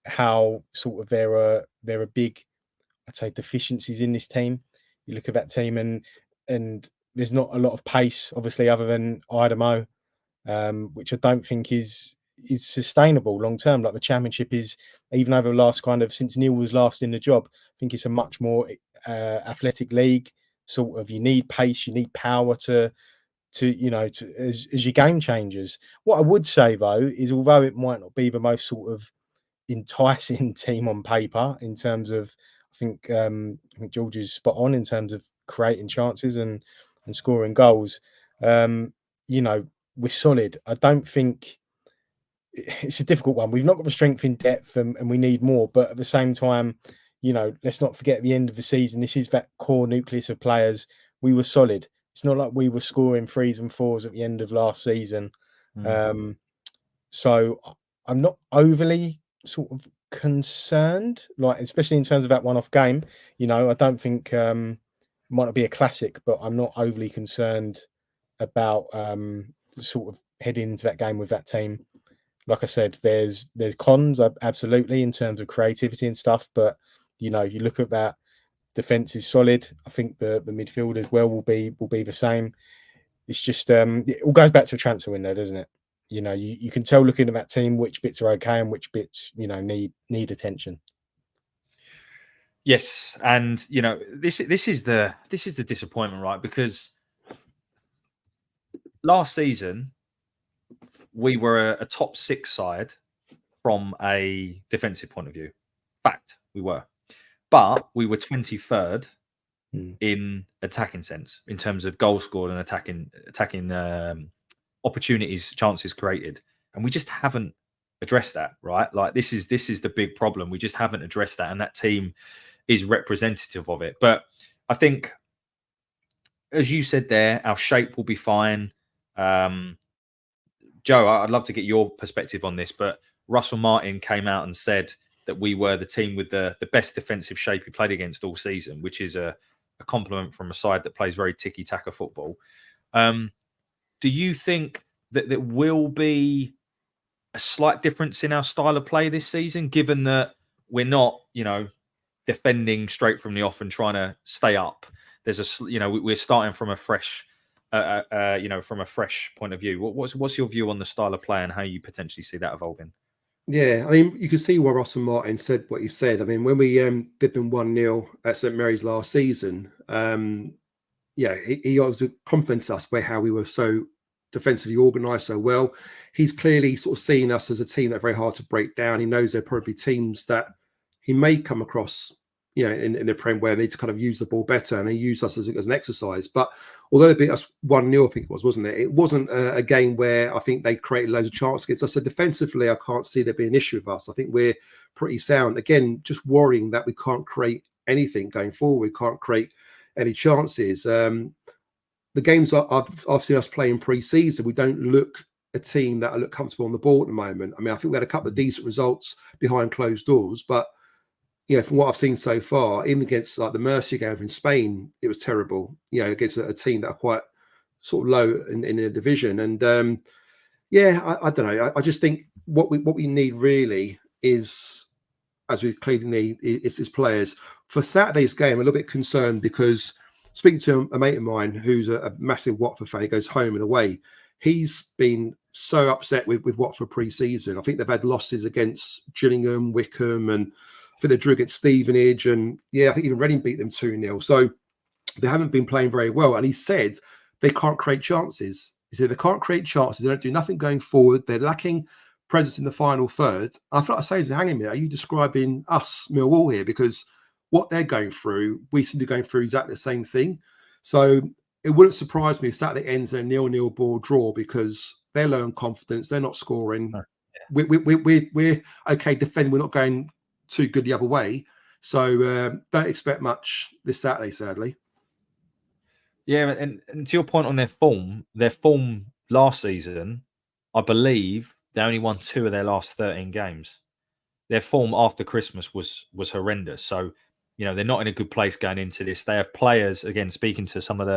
Speaker 3: how sort of there are big, I'd say, deficiencies in this team. You look at that team, and there's not a lot of pace, obviously, other than Idemo, which I don't think is sustainable long term. Like the Championship is, even over the last since Neil was last in the job, I think it's a much more athletic league. Sort of, you need pace, you need power as your game changes. What I would say though is, although it might not be the most sort of enticing team on paper in terms of, I think George is spot on in terms of creating chances and scoring goals. We're solid. I don't think it's a difficult one. We've not got the strength in depth, and we need more. But at the same time, let's not forget at the end of the season, this is that core nucleus of players. We were solid. It's not like we were scoring 3s and 4s at the end of last season. So I'm not overly sort of concerned, like especially in terms of that one-off game. I don't think it might not be a classic, but I'm not overly concerned about sort of heading into that game with that team. Like I said, there's cons absolutely in terms of creativity and stuff, but you look at that, defense is solid. I think the midfield as well will be the same. It's just it all goes back to a transfer window, doesn't it? You can tell looking at that team which bits are okay and which bits need attention.
Speaker 2: Yes, and this is the disappointment, right? Because last season we were a top 6 side from a defensive point of view. Fact, we were. But we were 23rd in attacking sense, in terms of goals scored and attacking opportunities, chances created. And we just haven't addressed that, right? Like this is the big problem. We just haven't addressed that. And that team is representative of it. But I think as you said there, our shape will be fine. Joe, I'd love to get your perspective on this, but Russell Martin came out and said that we were the team with the best defensive shape he played against all season, which is a compliment from a side that plays very tiki-taka football. Do you think that there will be a slight difference in our style of play this season, given that we're not, defending straight from the off and trying to stay up? There's we're starting from a fresh, from a fresh point of view. What's your view on the style of play and how you potentially see that evolving?
Speaker 4: Yeah, I mean, you can see why Russell Martin said what he said. I mean, when we did them 1-0 at St Mary's last season, he obviously compliments us by how we were so defensively organised so well. He's clearly sort of seen us as a team that's very hard to break down. He knows there are probably teams that he may come across, in the Prem where they need to kind of use the ball better, and he used us as an exercise. But although they beat us 1-0, I think it was, wasn't it? It wasn't a game where I think they created loads of chances against us. So defensively, I can't see there being an issue with us. I think we're pretty sound. Again, just worrying that we can't create anything going forward. We can't create any chances. The games I've seen us play in pre-season, we don't look a team that look comfortable on the ball at the moment. I mean, I think we had a couple of decent results behind closed doors, but from what I've seen so far, even against like the Murcia game in Spain, it was terrible. Against a team that are quite sort of low in the division. And I don't know. I just think what we need really is, as we clearly need, is players. For Saturday's game, I'm a little bit concerned because speaking to a mate of mine who's a massive Watford fan, he goes home and away. He's been so upset with Watford pre-season. I think they've had losses against Gillingham, Wickham, and I think they drew against Stevenage, and I think even Reading beat them 2-0. So they haven't been playing very well. And he said they can't create chances. He said they can't create chances. They don't do nothing going forward. They're lacking presence in the final third. And I feel like I say, hang on a minute, are you describing us, Millwall, here? Because what they're going through, we seem to be going through exactly the same thing. So it wouldn't surprise me if Saturday ends in a 0-0 ball draw because they're low on confidence. They're not scoring. Yeah. We're okay defending. We're not going too good the other way. So don't expect much this Saturday, sadly.
Speaker 2: Yeah, and to your point on their form last season, I believe they only won 2 of their last 13 games. Their form after Christmas was horrendous. So, they're not in a good place going into this. They have players, again, speaking to some of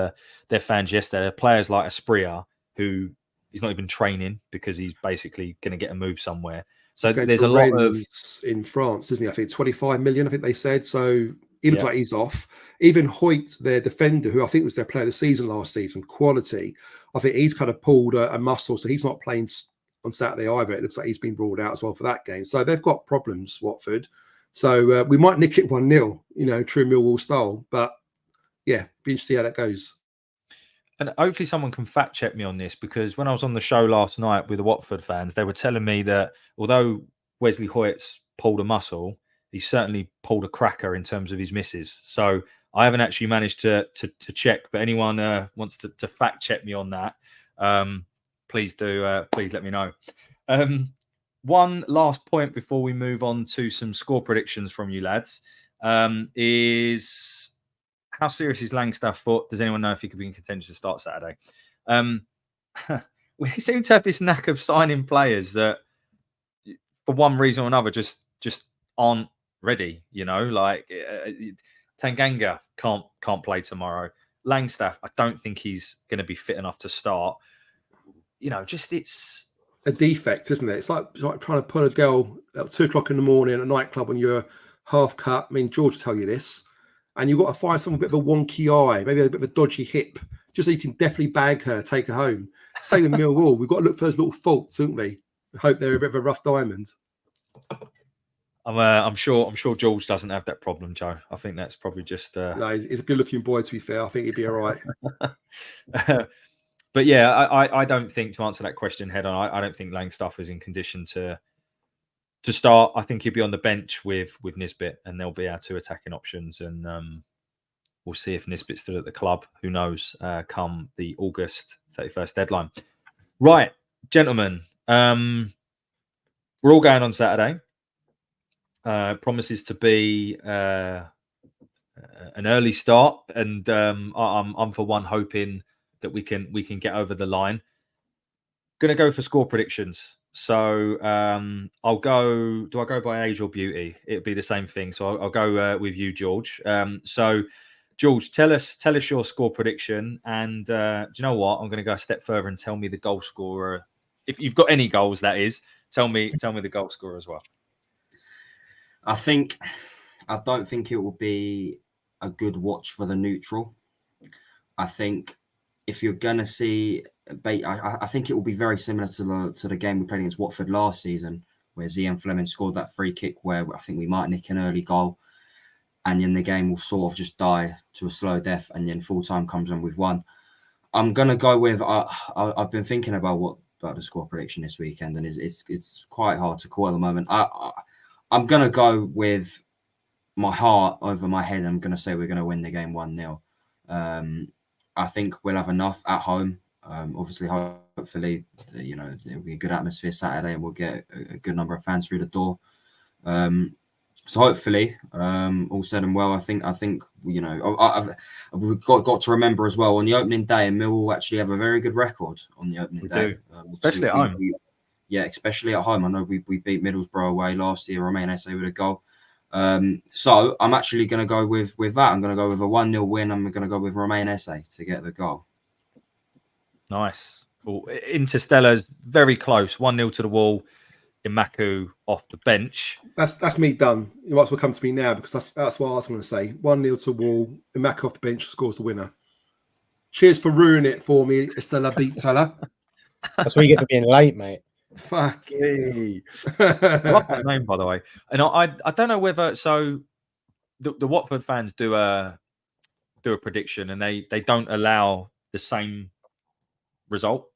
Speaker 2: their fans yesterday, they have players like Asprilla, who is not even training because he's basically going to get a move somewhere. So there's a lot of
Speaker 4: in France, isn't he? I think 25 million, I think they said. So he looks like he's off. Even Hoyt, their defender, who I think was their player of the season last season, quality, I think he's kind of pulled a muscle. So he's not playing on Saturday either. It looks like he's been ruled out as well for that game. So they've got problems, Watford. So we might nick it 1-0, true Millwall style. But be interesting to see how that goes.
Speaker 2: And hopefully someone can fact check me on this, because when I was on the show last night with the Watford fans, they were telling me that although Wesley Hoyt's pulled a muscle, he certainly pulled a cracker in terms of his misses. So I haven't actually managed to check, but anyone wants to fact check me on that, please do. Please let me know. One last point before we move on to some score predictions from you lads is... how serious is Langstaff foot? Does anyone know if he could be in contention to start Saturday? We seem to have this knack of signing players that, for one reason or another, just aren't ready. Like Tanganga can't play tomorrow. Langstaff, I don't think he's going to be fit enough to start. It's
Speaker 4: a defect, isn't it? It's like trying to pull a girl at 2:00 in the morning at a nightclub when you're half cut. I mean, George will tell you this. And you've got to find someone with a bit of a wonky eye, maybe a bit of a dodgy hip, just so you can definitely bag her, take her home. Same with Millwall. We've got to look for those little faults, haven't we? I hope they're a bit of a rough diamond.
Speaker 2: I'm sure George doesn't have that problem, Joe. I think that's probably just...
Speaker 4: No, he's a good-looking boy, to be fair. I think he'd be all right.
Speaker 2: But yeah, I don't think, to answer that question head on, I don't think Langstaff is in condition to start. I think he'll be on the bench with Nisbet, and there'll be our 2 attacking options. And we'll see if Nisbet's still at the club. Who knows? Come the August 31st deadline. Right, gentlemen. We're all going on Saturday. Promises to be an early start, and I'm for one hoping that we can get over the line. Gonna go for score predictions. So I'll go. Do I go by age or beauty? It'd be the same thing. So I'll go with you, George. So George, tell us your score prediction, and do you know what? I'm going to go a step further and tell me the goal scorer. If you've got any goals, that is, tell me the goal scorer as well.
Speaker 5: I don't think it will be a good watch for the neutral. I think if you're going to see, I think it will be very similar to the game we played against Watford last season, where Zian Fleming scored that free kick where I think we might nick an early goal, and then the game will sort of just die to a slow death, and then full time comes and we've won. I'm going to go with, I've been thinking about the score prediction this weekend, and it's quite hard to call at the moment. I'm going to go with my heart over my head. I'm going to say we're going to win the game 1-0. I think we'll have enough at home. Obviously, hopefully, it'll be a good atmosphere Saturday, and we'll get a good number of fans through the door. So hopefully, all said and well, I think we've got to remember as well on the opening day, and Millwall actually have a very good record on the opening day,
Speaker 2: especially at home.
Speaker 5: Especially at home. I know we beat Middlesbrough away last year. Romain Esse with a goal. So I'm actually going to go with that. I'm going to go with a 1-0 win. I'm going to go with Romain Esse to get the goal.
Speaker 2: Nice. Well, Interstellar's very close. 1-0 to the wall. Imaku off the bench.
Speaker 4: That's me done. You might as well come to me now, because that's what I was going to say. 1-0 to wall. Imaku off the bench scores the winner. Cheers for ruining it for me, Estella Beat-Teller.
Speaker 3: That's what you get for being late, mate.
Speaker 4: Fuck
Speaker 2: me. I love that name, by the way. And I don't know whether the Watford fans do a prediction, and they don't allow the same result.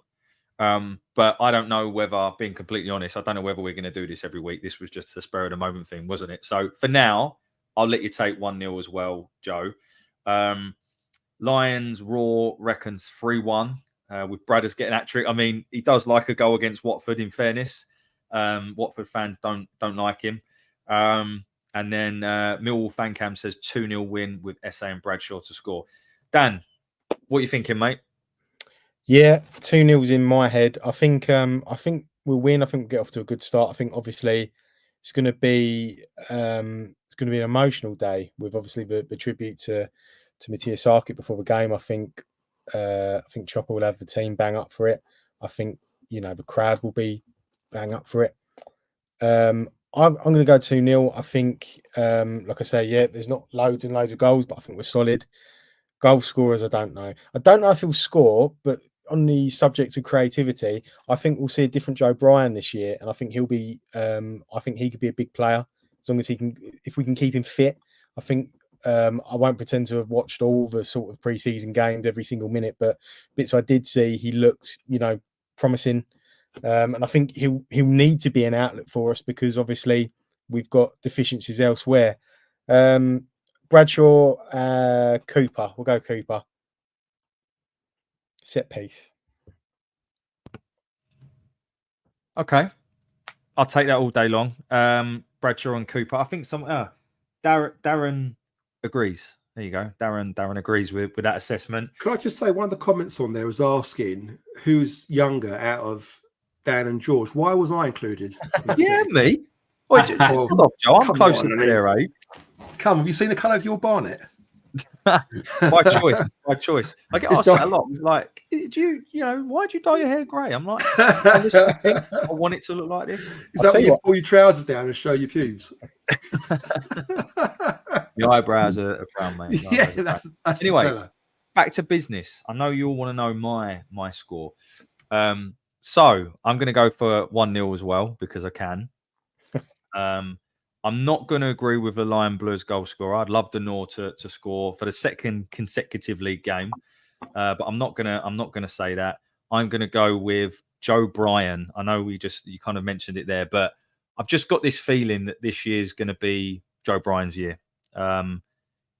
Speaker 2: But I don't know whether, being completely honest, I don't know whether we're going to do this every week. This was just a spur of the moment thing, wasn't it? So for now, I'll let you take 1-0 as well, Joe. Lions Raw reckons 3-1 with Bradders getting hat trick. I mean, he does like a goal against Watford, in fairness. Watford fans don't like him. And then Millwall Fancam says 2-0 win with Esse and Bradshaw to score. Dan, what are you thinking, mate?
Speaker 3: Yeah, 2-0's in my head. I think we'll win. I think we'll get off to a good start. I think obviously it's going to be an emotional day with obviously the tribute to Matthias Sarkic before the game. I think Chopper will have the team bang up for it. I think the crowd will be bang up for it. I'm going to go 2-0. I think, like I say, there's not loads and loads of goals, but I think we're solid. Goal scorers, I don't know. I don't know if he'll score, but on the subject of creativity, I think we'll see a different Joe Bryan this year, and I think he'll be. I think he could be a big player as long as he can. If we can keep him fit, I think. I won't pretend to have watched all the sort of pre-season games every single minute, but bits I did see, he looked, promising, and I think he'll need to be an outlet for us, because obviously we've got deficiencies elsewhere. Bradshaw, Cooper. We'll go Cooper. Set piece.
Speaker 2: Okay. I'll take that all day long. Bradshaw and Cooper. I think Darren agrees. There you go. Darren agrees with that assessment.
Speaker 4: Could I just say, one of the comments on there was asking who's younger out of Dan and George. Why was I included?
Speaker 2: Yeah, me. Well, Joe, I'm closer to their age.
Speaker 4: Come, have you seen the colour of your barnet?
Speaker 2: By choice. I get asked that a lot. Like, do you, why'd you dye your hair grey? I'm like, I want it to look like this.
Speaker 4: Is that when you pull your trousers down and show your pubes?
Speaker 2: The eyebrows are brown, mate.
Speaker 4: Yeah, that's
Speaker 2: anyway, back to business. I know you all want to know my score. So I'm going to go for 1-0 as well, because I can. I'm not going to agree with the Lion Blues goal scorer. I'd love the Nor to score for the second consecutive league game, but I'm not gonna say that. I'm going to go with Joe Bryan. I know you kind of mentioned it there, but I've just got this feeling that this year's going to be Joe Bryan's year.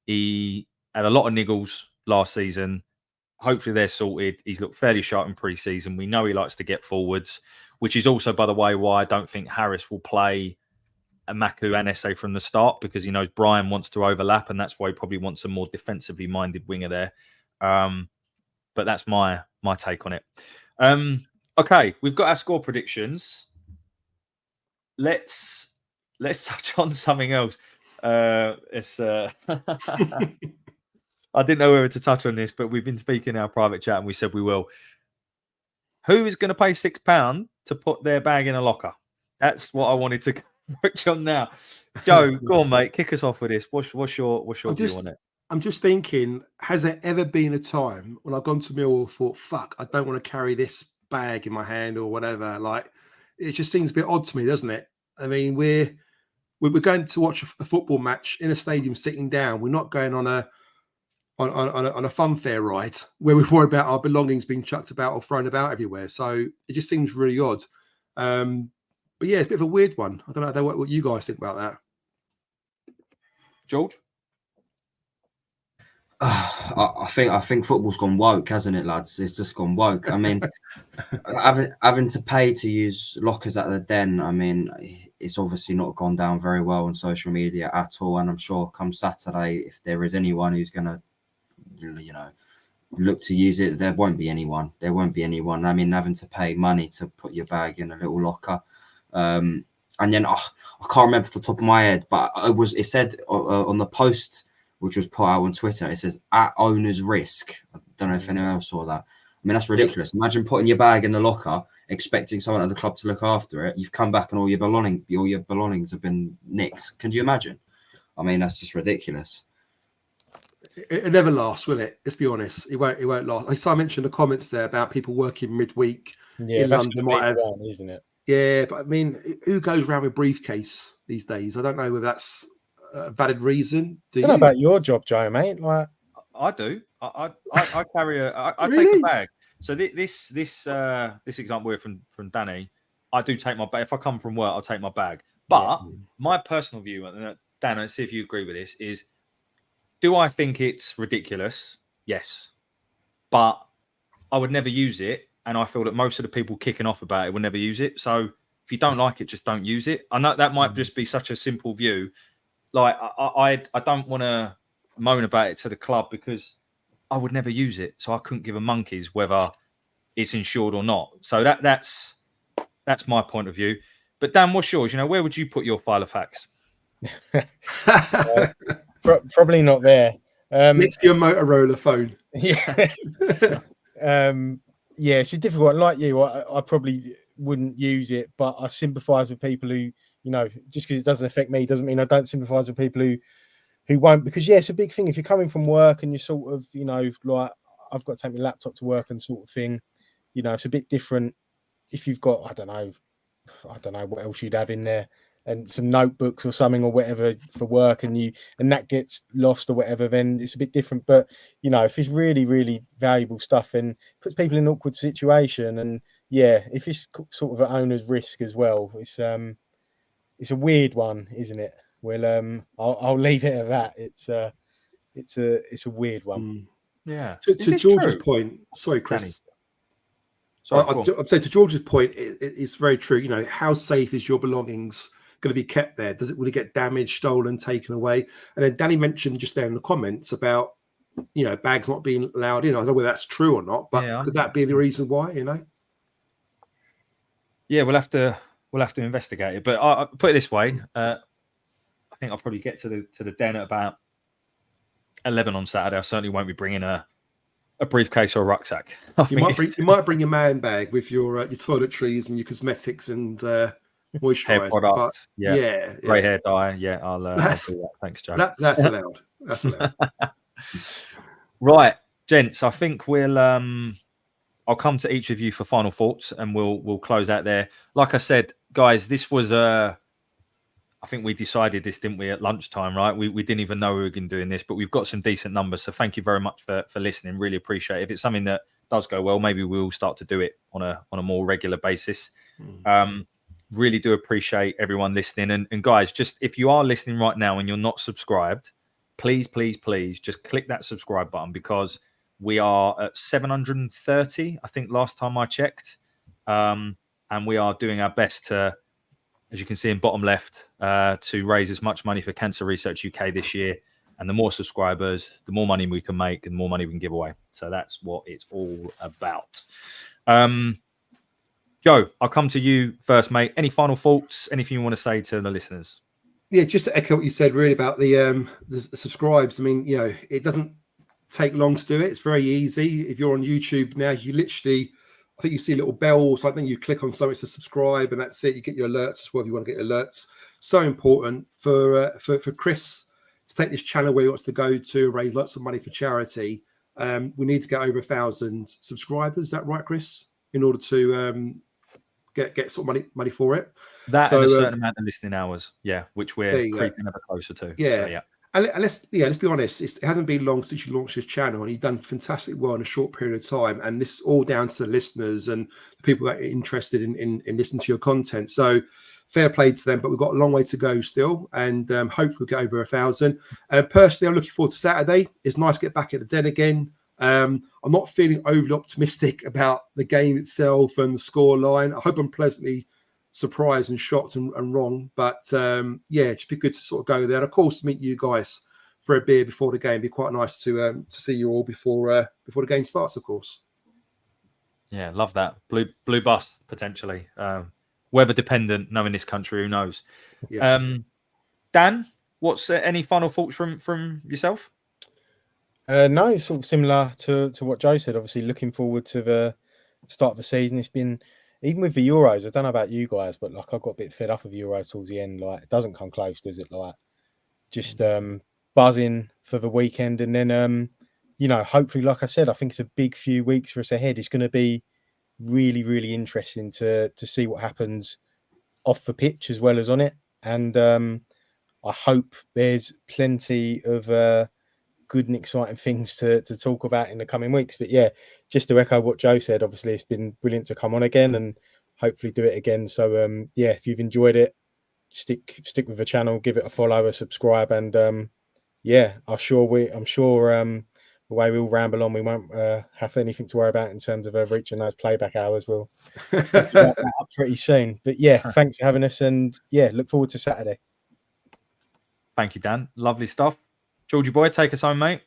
Speaker 2: He had a lot of niggles last season. Hopefully they're sorted. He's looked fairly sharp in pre-season. We know he likes to get forwards, which is also, by the way, why I don't think Harris will play Amaku and Esse from the start because he knows Brian wants to overlap, and that's why he probably wants a more defensively minded winger there. But that's my take on it. Okay, we've got our score predictions. Let's touch on something else. I didn't know whether to touch on this, but we've been speaking in our private chat and we said we will. Who is going to pay £6 to put their bag in a locker? That's what I wanted to touch on now. Joe, go on, mate. Kick us off with this. What's your view on it?
Speaker 4: I'm just thinking, has there ever been a time when I've gone to Millwall and thought, fuck, I don't want to carry this bag in my hand or whatever? Like, it just seems a bit odd to me, doesn't it? I mean, we're going to watch a football match in a stadium sitting down. We're not going on a funfair ride where we worry about our belongings being chucked about or thrown about everywhere. So it just seems really odd. But yeah, it's a bit of a weird one. I don't know what you guys think about that.
Speaker 2: George?
Speaker 5: I think football's gone woke, hasn't it, lads? It's just gone woke. I mean, having to pay to use lockers at the Den, I mean, it's obviously not gone down very well on social media at all. And I'm sure come Saturday, if there is anyone who's going to, look to use it, there won't be anyone. There won't be anyone. I mean, having to pay money to put your bag in a little locker. And then I can't remember off the top of my head, but it said on the post, which was put out on Twitter, it says at owner's risk. I don't know if anyone else saw that. I mean, that's ridiculous. Imagine putting your bag in the locker, expecting someone at the club to look after it. You've come back and all your belongings have been nicked. Can you imagine? I mean, that's just ridiculous.
Speaker 4: It never lasts, will it? Let's be honest. It won't last. Like I mentioned the comments there about people working midweek in London. Might have,
Speaker 3: isn't it?
Speaker 4: Yeah, but I mean, who goes around with briefcase these days? I don't know whether that's a valid reason.
Speaker 3: I don't know about your job, Joe, mate. Like,
Speaker 2: I do. I carry I
Speaker 4: Really?
Speaker 2: take a bag. So this example here from Danny, I do take my bag. If I come from work, I'll take my bag. But my personal view, and Dan, let's see if you agree with this, is do I think it's ridiculous? Yes. But I would never use it. And I feel that most of the people kicking off about it will never use it. So if you don't like it, just don't use it. I know that might just be such a simple view. Like, I don't want to moan about it to the club because I would never use it. So I couldn't give a monkeys whether it's insured or not. So that's my point of view. But Dan, what's yours? Where would you put your file of facts?
Speaker 3: Probably not there.
Speaker 4: Next to your Motorola phone.
Speaker 3: Yeah. Yeah, it's a difficult one. Like you, I probably wouldn't use it, but I sympathise with people who, just because it doesn't affect me doesn't mean I don't sympathise with people who won't. Because yeah, it's a big thing. If you're coming from work and you're sort of, like I've got to take my laptop to work and sort of thing, it's a bit different. If you've got, I don't know what else you'd have in there, and some notebooks or something or whatever for work, and that gets lost or whatever, then it's a bit different. But if it's really, really valuable stuff and puts people in an awkward situation, and yeah, if it's sort of at owner's risk as well, it's a weird one, isn't it? Well, I'll leave it at that. It's a weird one.
Speaker 2: Yeah.
Speaker 4: To George's point, sorry, Chris. I'd say to George's point, it's very true. How safe is your belongings going to be kept there? Will it get damaged, stolen, taken away? And then Danny mentioned just there in the comments about bags not being allowed in. I don't know whether that's true or not, but could that be the reason why?
Speaker 2: Yeah, we'll have to investigate it. But I'll put it this way: I think I'll probably get to the Den at about 11 on Saturday. I certainly won't be bringing a briefcase or a rucksack.
Speaker 4: You might bring your man bag with your toiletries and your cosmetics and moisturizer.
Speaker 2: Hair products.
Speaker 4: Yeah.
Speaker 2: Grey hair dye. Yeah, I'll do that. Thanks, Joe.
Speaker 4: That's allowed. That's allowed.
Speaker 2: Right, gents. I think we'll. I'll come to each of you for final thoughts, and we'll close out there. Like I said, guys, this was I think we decided this, didn't we, at lunchtime, right? We didn't even know we were going to be doing this, but we've got some decent numbers. So thank you very much for listening. Really appreciate it. If it's something that does go well, maybe we'll start to do it on a more regular basis. Really do appreciate everyone listening. And guys, just if you are listening right now and you're not subscribed, please just click that subscribe button, because we are at 730, I think, last time I checked. And we are doing our best to as you can see in bottom left, to raise as much money for Cancer Research UK this year. And the more subscribers, the more money we can make and the more money we can give away. So that's what it's all about. Joe, I'll come to you first, mate. Any final thoughts? Anything you want to say to the listeners?
Speaker 4: Yeah, just to echo what you said, really, about the subscribes. I mean, it doesn't take long to do it. It's very easy. If you're on YouTube now, you literally, I think you see a little bell or something. You click on something to subscribe, and that's it. You get your alerts as well if you want to get alerts. So important for Chris to take this channel where he wants to go to raise lots of money for charity. We need to get over 1,000 subscribers. Is that right, Chris? In order to get sort of money for it.
Speaker 2: That and a certain amount of listening hours, which we're creeping ever closer to.
Speaker 4: Yeah.
Speaker 2: So, yeah.
Speaker 4: And let's be honest, it hasn't been long since you launched this channel, and you've done fantastic well in a short period of time. And this is all down to the listeners and the people that are interested in listening to your content. So fair play to them, but we've got a long way to go still, and hopefully we'll get over 1,000. Personally, I'm looking forward to Saturday. It's nice to get back at the den again. I'm not feeling overly optimistic about the game itself and the score line. I hope I'm pleasantly surprised and shocked and wrong. But it'd be good to sort of go there. And of course, meet you guys for a beer before the game. It'd be quite nice to see you all before the game starts, of course.
Speaker 2: Yeah, love that. Blue bus, potentially. Weather dependent, knowing this country, who knows?
Speaker 4: Yes.
Speaker 2: Dan, what's any final thoughts from yourself?
Speaker 3: No, sort of similar to what Joe said. Obviously, looking forward to the start of the season. It's been, even with the Euros, I don't know about you guys, but like I got a bit fed up of Euros towards the end. Like, it doesn't come close, does it? Like, just buzzing for the weekend, and then hopefully, like I said, I think it's a big few weeks for us ahead. It's going to be really, really interesting to see what happens off the pitch as well as on it, and I hope there's plenty of good and exciting things to talk about in the coming weeks. But yeah, just to echo what Joe said, obviously it's been brilliant to come on again and hopefully do it again. So if you've enjoyed it, stick with the channel, give it a follow, a subscribe, and I'm sure the way we all ramble on, we won't have anything to worry about in terms of reaching those playback hours. We'll get that up pretty soon. But yeah, thanks for having us, and look forward to Saturday.
Speaker 2: Thank you, Dan. Lovely stuff. Georgie boy, take us home, mate.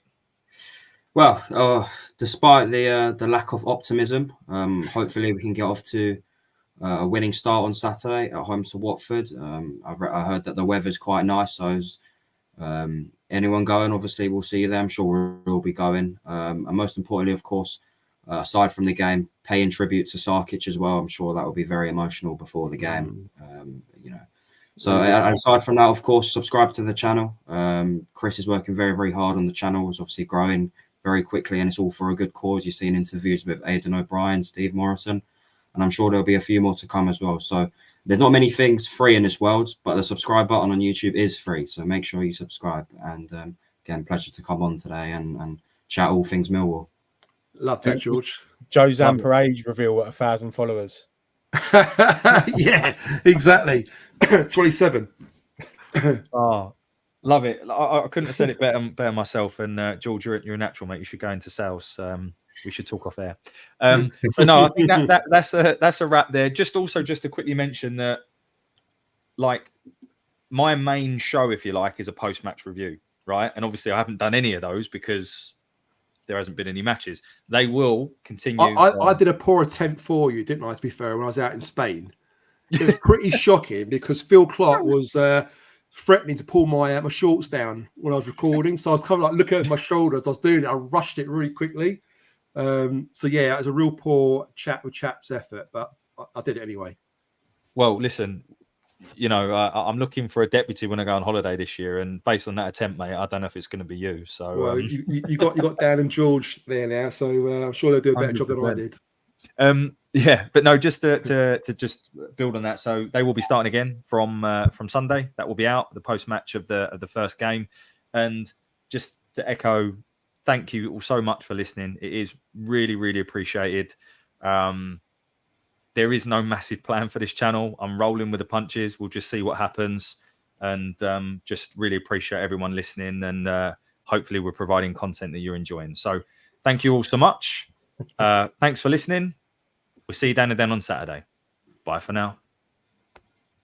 Speaker 5: Well, despite the lack of optimism, hopefully we can get off to a winning start on Saturday at home to Watford. I heard that the weather's quite nice, so anyone going, obviously we'll see you there. I'm sure we'll be going. And most importantly, of course, aside from the game, paying tribute to Sarkic as well. I'm sure that will be very emotional before the game. So aside from that, of course, subscribe to the channel. Chris is working very, very hard on the channel. It's obviously growing very quickly, and it's all for a good cause. You've seen interviews with Aidan O'Brien, Steve Morrison, and I'm sure there'll be a few more to come as well. So there's not many things free in this world, but the subscribe button on YouTube is free. So make sure you subscribe. And again, pleasure to come on today and chat all things Millwall.
Speaker 4: Love that, George.
Speaker 3: Joe Zampa age reveal at 1,000 followers.
Speaker 4: Yeah, exactly. 27.
Speaker 2: Oh, love it. I couldn't have said it better myself. And George, you're a natural, mate. You should go into sales. We should talk off air. But no, I think that's a wrap there. Just to quickly mention that, like, my main show, if you like, is a post-match review, right? And obviously, I haven't done any of those because there hasn't been any matches. They will continue.
Speaker 4: I did a poor attempt for you, didn't I? To be fair, when I was out in Spain, it was pretty shocking because Phil Clark was threatening to pull my shorts down when I was recording. So I was kind of like looking at my shoulders. I was doing it. I rushed it really quickly. So yeah, it was a real poor chat with chaps effort, but I did it anyway.
Speaker 2: Well, listen, I'm looking for a deputy when I go on holiday this year, and based on that attempt, mate, I don't know if it's going to be you. So
Speaker 4: well, you got Dan and George there now, so I'm sure they'll do a better 100%. Job than I did.
Speaker 2: Yeah, but no, just to just build on that. So they will be starting again from Sunday. That will be out, the post match of the first game, and just to echo, thank you all so much for listening. It is really, really appreciated. There is no massive plan for this channel. I'm rolling with the punches. We'll just see what happens, and just really appreciate everyone listening. And hopefully, we're providing content that you're enjoying. So, thank you all so much. Thanks for listening. We'll see you down and then on Saturday. Bye for now.